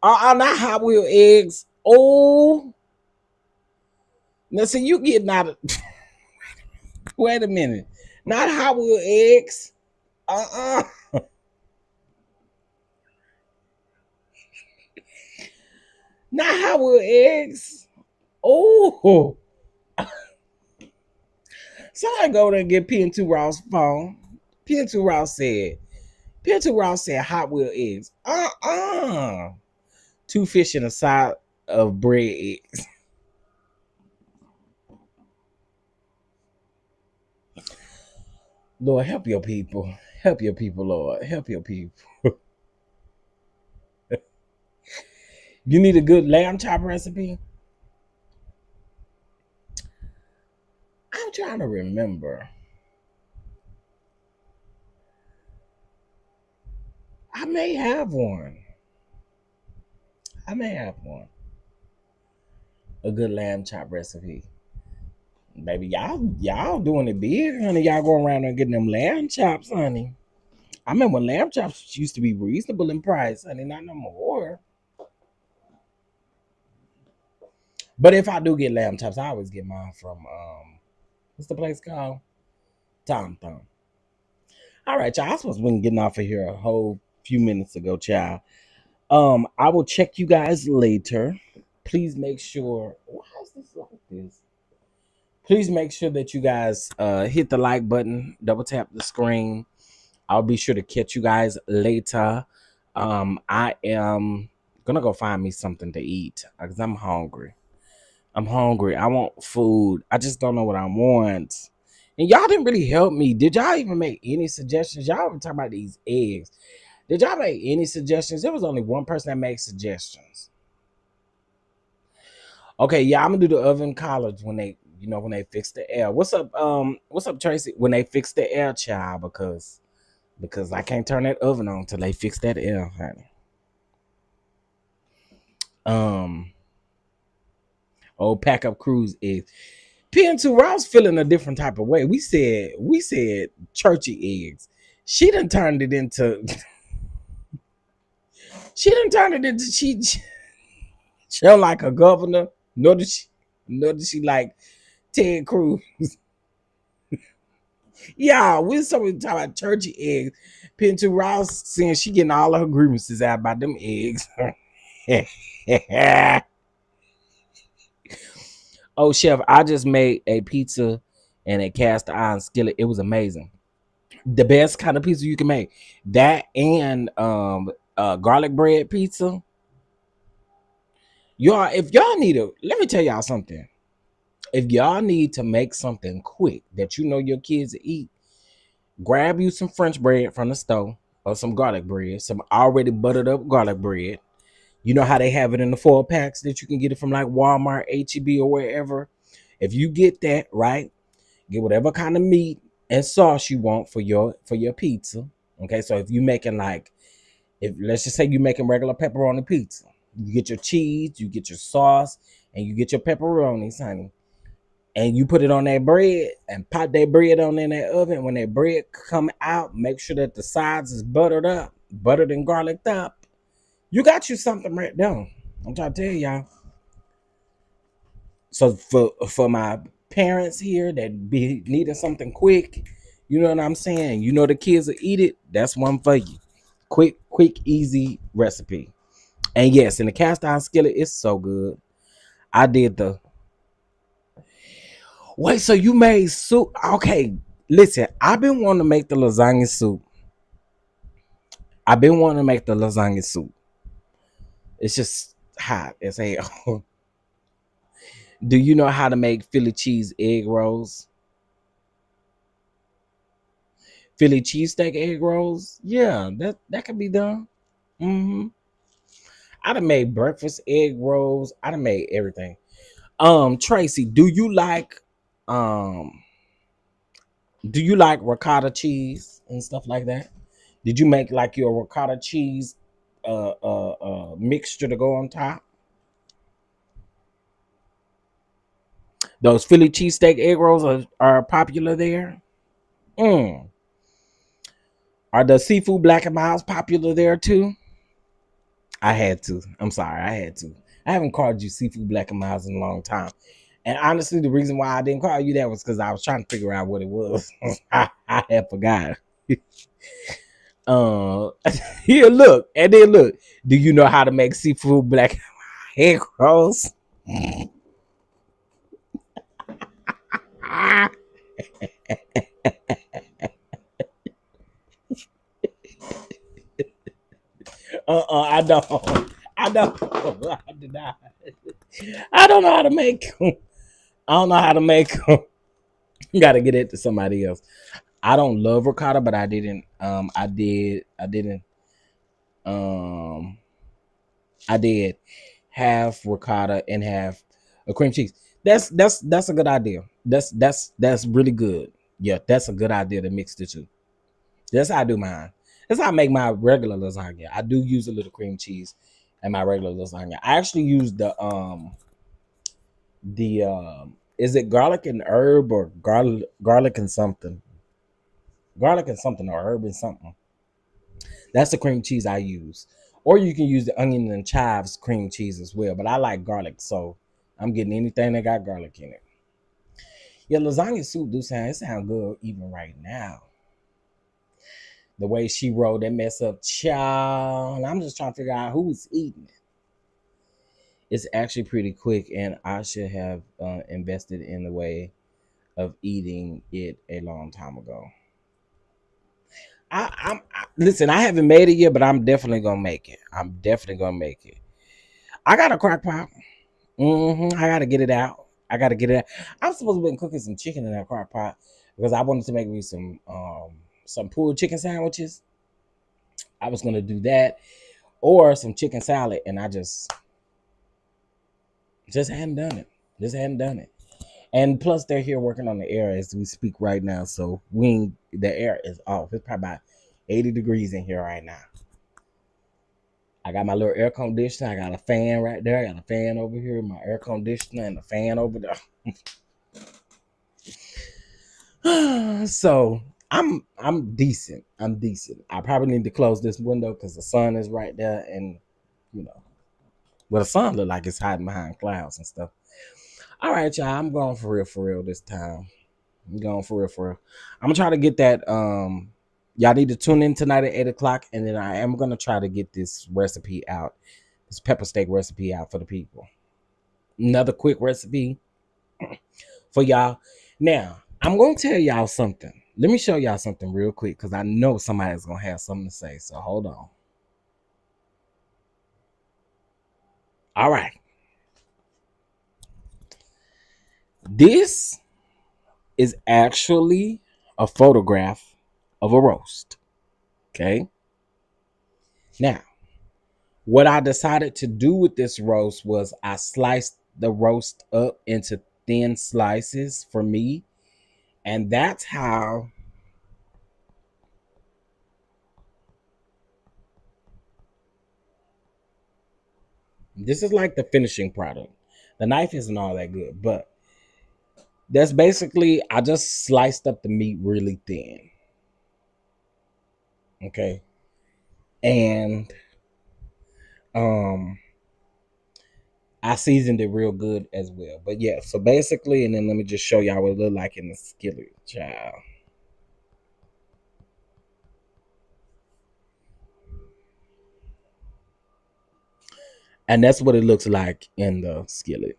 Not Hot Wheel eggs. Oh, now see you getting out of. Wait a minute. Not Hot Wheel eggs. Not Hot Wheel eggs. Oh. Somebody go there and get PN2 Ross phone. PN2 Ross said Hot Wheel eggs. 2 fish and a side of bread eggs. Lord, help your people. Help your people, Lord. Help your people. You need a good lamb chop recipe? I'm trying to remember. I may have one. A good lamb chop recipe. Baby, y'all doing it big, honey. Y'all going around and getting them lamb chops, honey. I remember when lamb chops used to be reasonable in price, honey, not no more. But if I do get lamb chops, I always get mine from what's the place called? Tom Thumb. All right, y'all. I was supposed to be getting off of here a whole few minutes ago, child. I will check you guys later. Please make sure. Why is this like this? Please make sure that you guys hit the like button, double tap the screen. I'll be sure to catch you guys later. I am gonna go find me something to eat because I'm hungry. I want food. I just don't know what I want. And y'all didn't really help me. Did y'all even make any suggestions? Y'all were talking about these eggs. Did y'all make any suggestions? There was only one person that made suggestions. Okay, yeah, I'm gonna do the oven college when they fix the air. What's up, Tracy? When they fix the air, child, because I can't turn that oven on till they fix that air, honey. Pack up cruise is PN2 Ross feeling a different type of way. We said churchy eggs. She done turned it into she don't like a governor, nor does she like Ted Cruz. Yeah, we're talking about churchy eggs. PN2 Ross saying she getting all of her grievances out about them eggs. Oh, chef, I just made a pizza and a cast iron skillet. It was amazing. The best kind of pizza you can make. That and garlic bread pizza. Y'all, if y'all need to, let me tell y'all something. If y'all need to make something quick that you know your kids eat, grab you some French bread from the store or some garlic bread, some already buttered up garlic bread. You know how they have it in the 4 packs that you can get it from like Walmart, HEB, or wherever. If you get that, right, get whatever kind of meat and sauce you want for your pizza. Okay, so if you making like, if let's just say you making regular pepperoni pizza, you get your cheese, you get your sauce, and you get your pepperonis, honey, and you put it on that bread and pop that bread on in that oven. When that bread come out, make sure that the sides is buttered up, buttered and garlicked up. You got you something right there. I'm trying to tell y'all. So for my parents here that be needing something quick, you know what I'm saying? You know the kids will eat it. That's one for you. Quick, easy recipe. And yes, in the cast iron skillet, it's so good. I did the wait. So you made soup? Okay, listen. I've been wanting to make the lasagna soup. I've been wanting to make the lasagna soup. It's just hot as hell. Do you know how to make Philly cheese egg rolls? Philly cheesesteak egg rolls? Yeah, that can be done. Hmm. I done made breakfast egg rolls. I done made everything. Tracy, um do you like ricotta cheese and stuff like that? Did you make like your ricotta cheese mixture to go on top? Those Philly cheesesteak egg rolls are popular there. Mm. Are the seafood black and miles popular there too? I had to. I'm sorry, I had to. I haven't called you seafood black and miles in a long time. And honestly, the reason why I didn't call you that was because I was trying to figure out what it was. I had forgot. Uh, here, look, and then look. Do you know how to make seafood black egg rolls? I don't. I don't. I did not. I don't know how to make them. I don't know how to make them. You got to get it to somebody else. I don't love ricotta, but I didn't. I did. I didn't. Um, I did half ricotta and half a cream cheese. That's a good idea. That's really good. Yeah, that's a good idea to mix the two. That's how I do mine. That's how I make my regular lasagna. I do use a little cream cheese in my regular lasagna. I actually use the is it garlic and herb or garlic and something? Garlic and something or herb and something. That's the cream cheese I use. Or you can use the onion and chives cream cheese as well. But I like garlic, so I'm getting anything that got garlic in it. Yeah, lasagna soup do sound good even right now. The way she rolled that mess up, child. And I'm just trying to figure out who's eating it. It's actually pretty quick, and I should have invested in the way of eating it a long time ago. Listen. I haven't made it yet, but I'm definitely gonna make it. I'm definitely gonna make it. I got a crock pot. I gotta get it out. I gotta get it out. I'm supposed to be cooking some chicken in that crock pot because I wanted to make me some pulled chicken sandwiches. I was gonna do that or some chicken salad, and I just hadn't done it. Just hadn't done it. And plus, they're here working on the air as we speak right now, so the air is off. It's probably about 80 degrees in here right now. I got my little air conditioner. I got a fan right there. I got a fan over here, my air conditioner, and a fan over there. So I'm decent. I'm decent. I probably need to close this window because the sun is right there, and you know, well, the sun look like it's hiding behind clouds and stuff. All right, y'all. I'm going for real this time. I'm going for real. I'm gonna try to get that. Y'all need to tune in tonight at 8 o'clock, and then I am gonna try to get this recipe out, this pepper steak recipe out for the people. Another quick recipe for y'all. Now, I'm gonna tell y'all something. Let me show y'all something real quick because I know somebody's gonna have something to say. So hold on. All right. This is actually a photograph of a roast. Okay. Now, what I decided to do with this roast was I sliced the roast up into thin slices for me. And that's how this is like the finishing product. The knife isn't all that good, but that's basically I just sliced up the meat really thin. Okay. And um I seasoned it real good as well. But yeah, so basically, and then let me just show y'all what it look like in the skillet, child. And that's what it looks like in the skillet.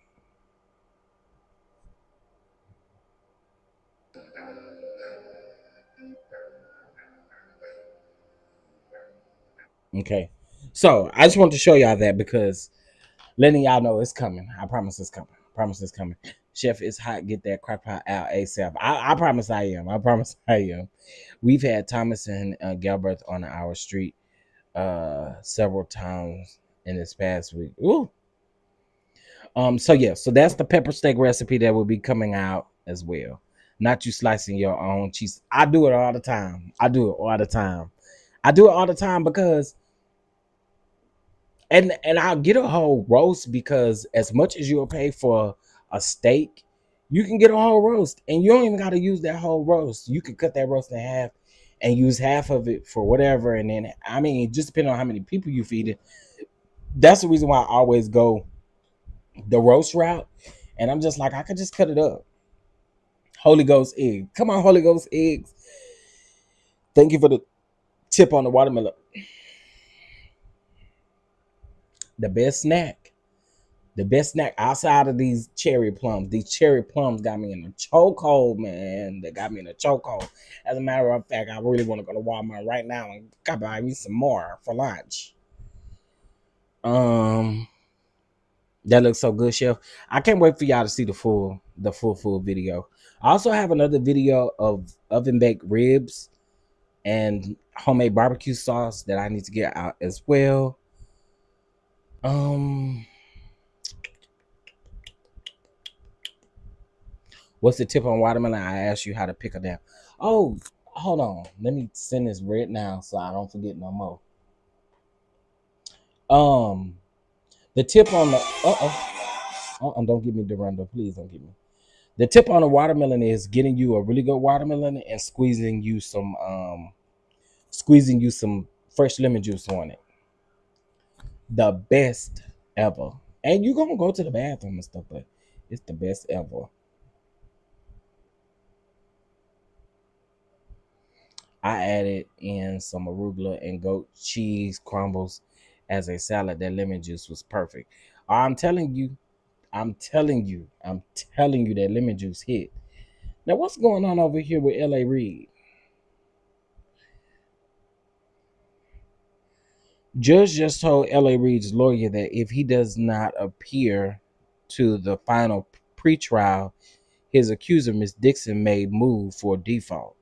Okay. So I just want to show y'all that because letting y'all know it's coming. I promise it's coming. I promise it's coming. Chef, it's hot. Get that crock pot out ASAP. I promise I am. I promise I am. We've had Thomas and Gilbert on our street several times in this past week. Ooh. So yeah, so that's the pepper steak recipe that will be coming out as well. Not you slicing your own cheese. I do it all the time. I do it all the time. I do it all the time because and I'll get a whole roast because as much as you'll pay for a steak, you can get a whole roast and you don't even got to use that whole roast. You could cut that roast in half and use half of it for whatever. And then I mean, just depending on how many people you feed it. That's the reason why I always go the roast route. And I'm just like, I could just cut it up. Holy Ghost egg. Come on, Holy Ghost eggs. Thank you for the tip on the watermelon. The best snack. The best snack outside of these cherry plums. These cherry plums got me in a chokehold, man. They got me in a chokehold. As a matter of fact, I really want to go to Walmart right now and buy me some more for lunch. Um, that looks so good, Chef. I can't wait for y'all to see the full video. I also have another video of oven baked ribs and homemade barbecue sauce that I need to get out as well. Um, what's the tip on watermelon? I asked you how to pick a down. Oh, hold on. Let me send this right now so I don't forget no more. Um, the tip on the don't give me Durando, please don't give me. The tip on the watermelon is getting you a really good watermelon and squeezing you some fresh lemon juice on it. The best ever. And you're gonna go to the bathroom and stuff, but it's the best ever. I added in some arugula and goat cheese crumbles as a salad. That lemon juice was perfect. I'm telling you, I'm telling you that lemon juice hit. Now, what's going on over here with LA Reid? Judge just told LA Reid's lawyer that if he does not appear to the final pretrial, his accuser, Miss Dixon, may move for default.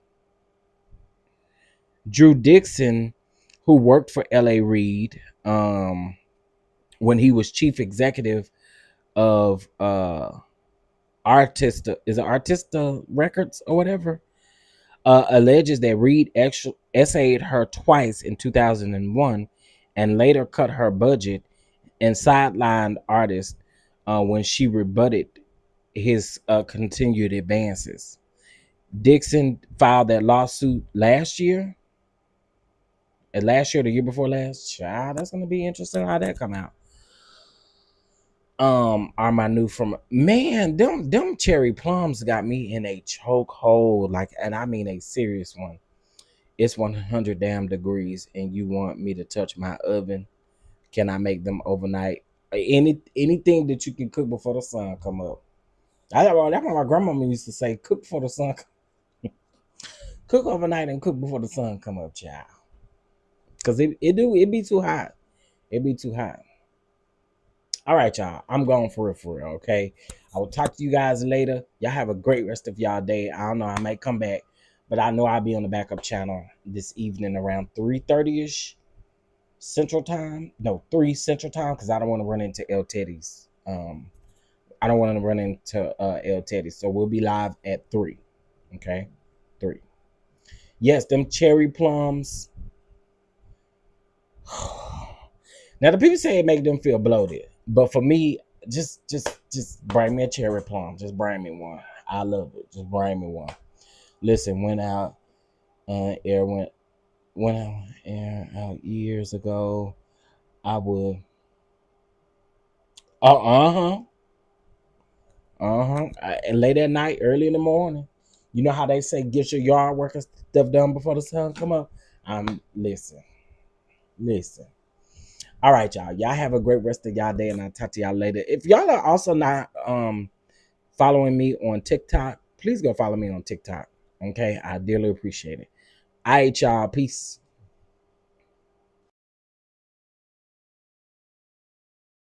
Drew Dixon, who worked for LA Reid when he was chief executive of Artista, is it Artista Records or whatever, alleges that Reid essayed her twice in 2001 and later cut her budget and sidelined artists when she rebutted his continued advances. Dixon filed that lawsuit last year. And last year, the year before last, child, that's gonna be interesting how that come out. Are my new from man, them cherry plums got me in a chokehold, like, and I mean a serious one. It's 100 damn degrees, and you want me to touch my oven? Can I make them overnight? Anything that you can cook before the sun come up. That's what my grandmama used to say: cook before the sun. Cook overnight and cook before the sun come up, child. Cause it be too hot. It be too hot. All right, y'all. I'm going for real. Okay. I will talk to you guys later. Y'all have a great rest of y'all day. I don't know. I might come back, but I know I'll be on the backup channel this evening around 3:30 ish Central Time. No, 3 Central Time, because I don't want to run into El Teddy's. I don't want to run into El Teddy's. So we'll be live at 3. Okay, 3. Yes, them cherry plums. Now the people say it make them feel bloated, but for me, just bring me a cherry plum. Just bring me one. I love it. Just bring me one. Listen, went out air went out air out years ago. I would and late at night, early in the morning. You know how they say get your yard work and stuff done before the sun come up. Listen. All right, y'all. Y'all have a great rest of y'all day, and I'll talk to y'all later. If y'all are also not following me on TikTok, please go follow me on TikTok. Okay, I dearly appreciate it. All right, y'all. Peace.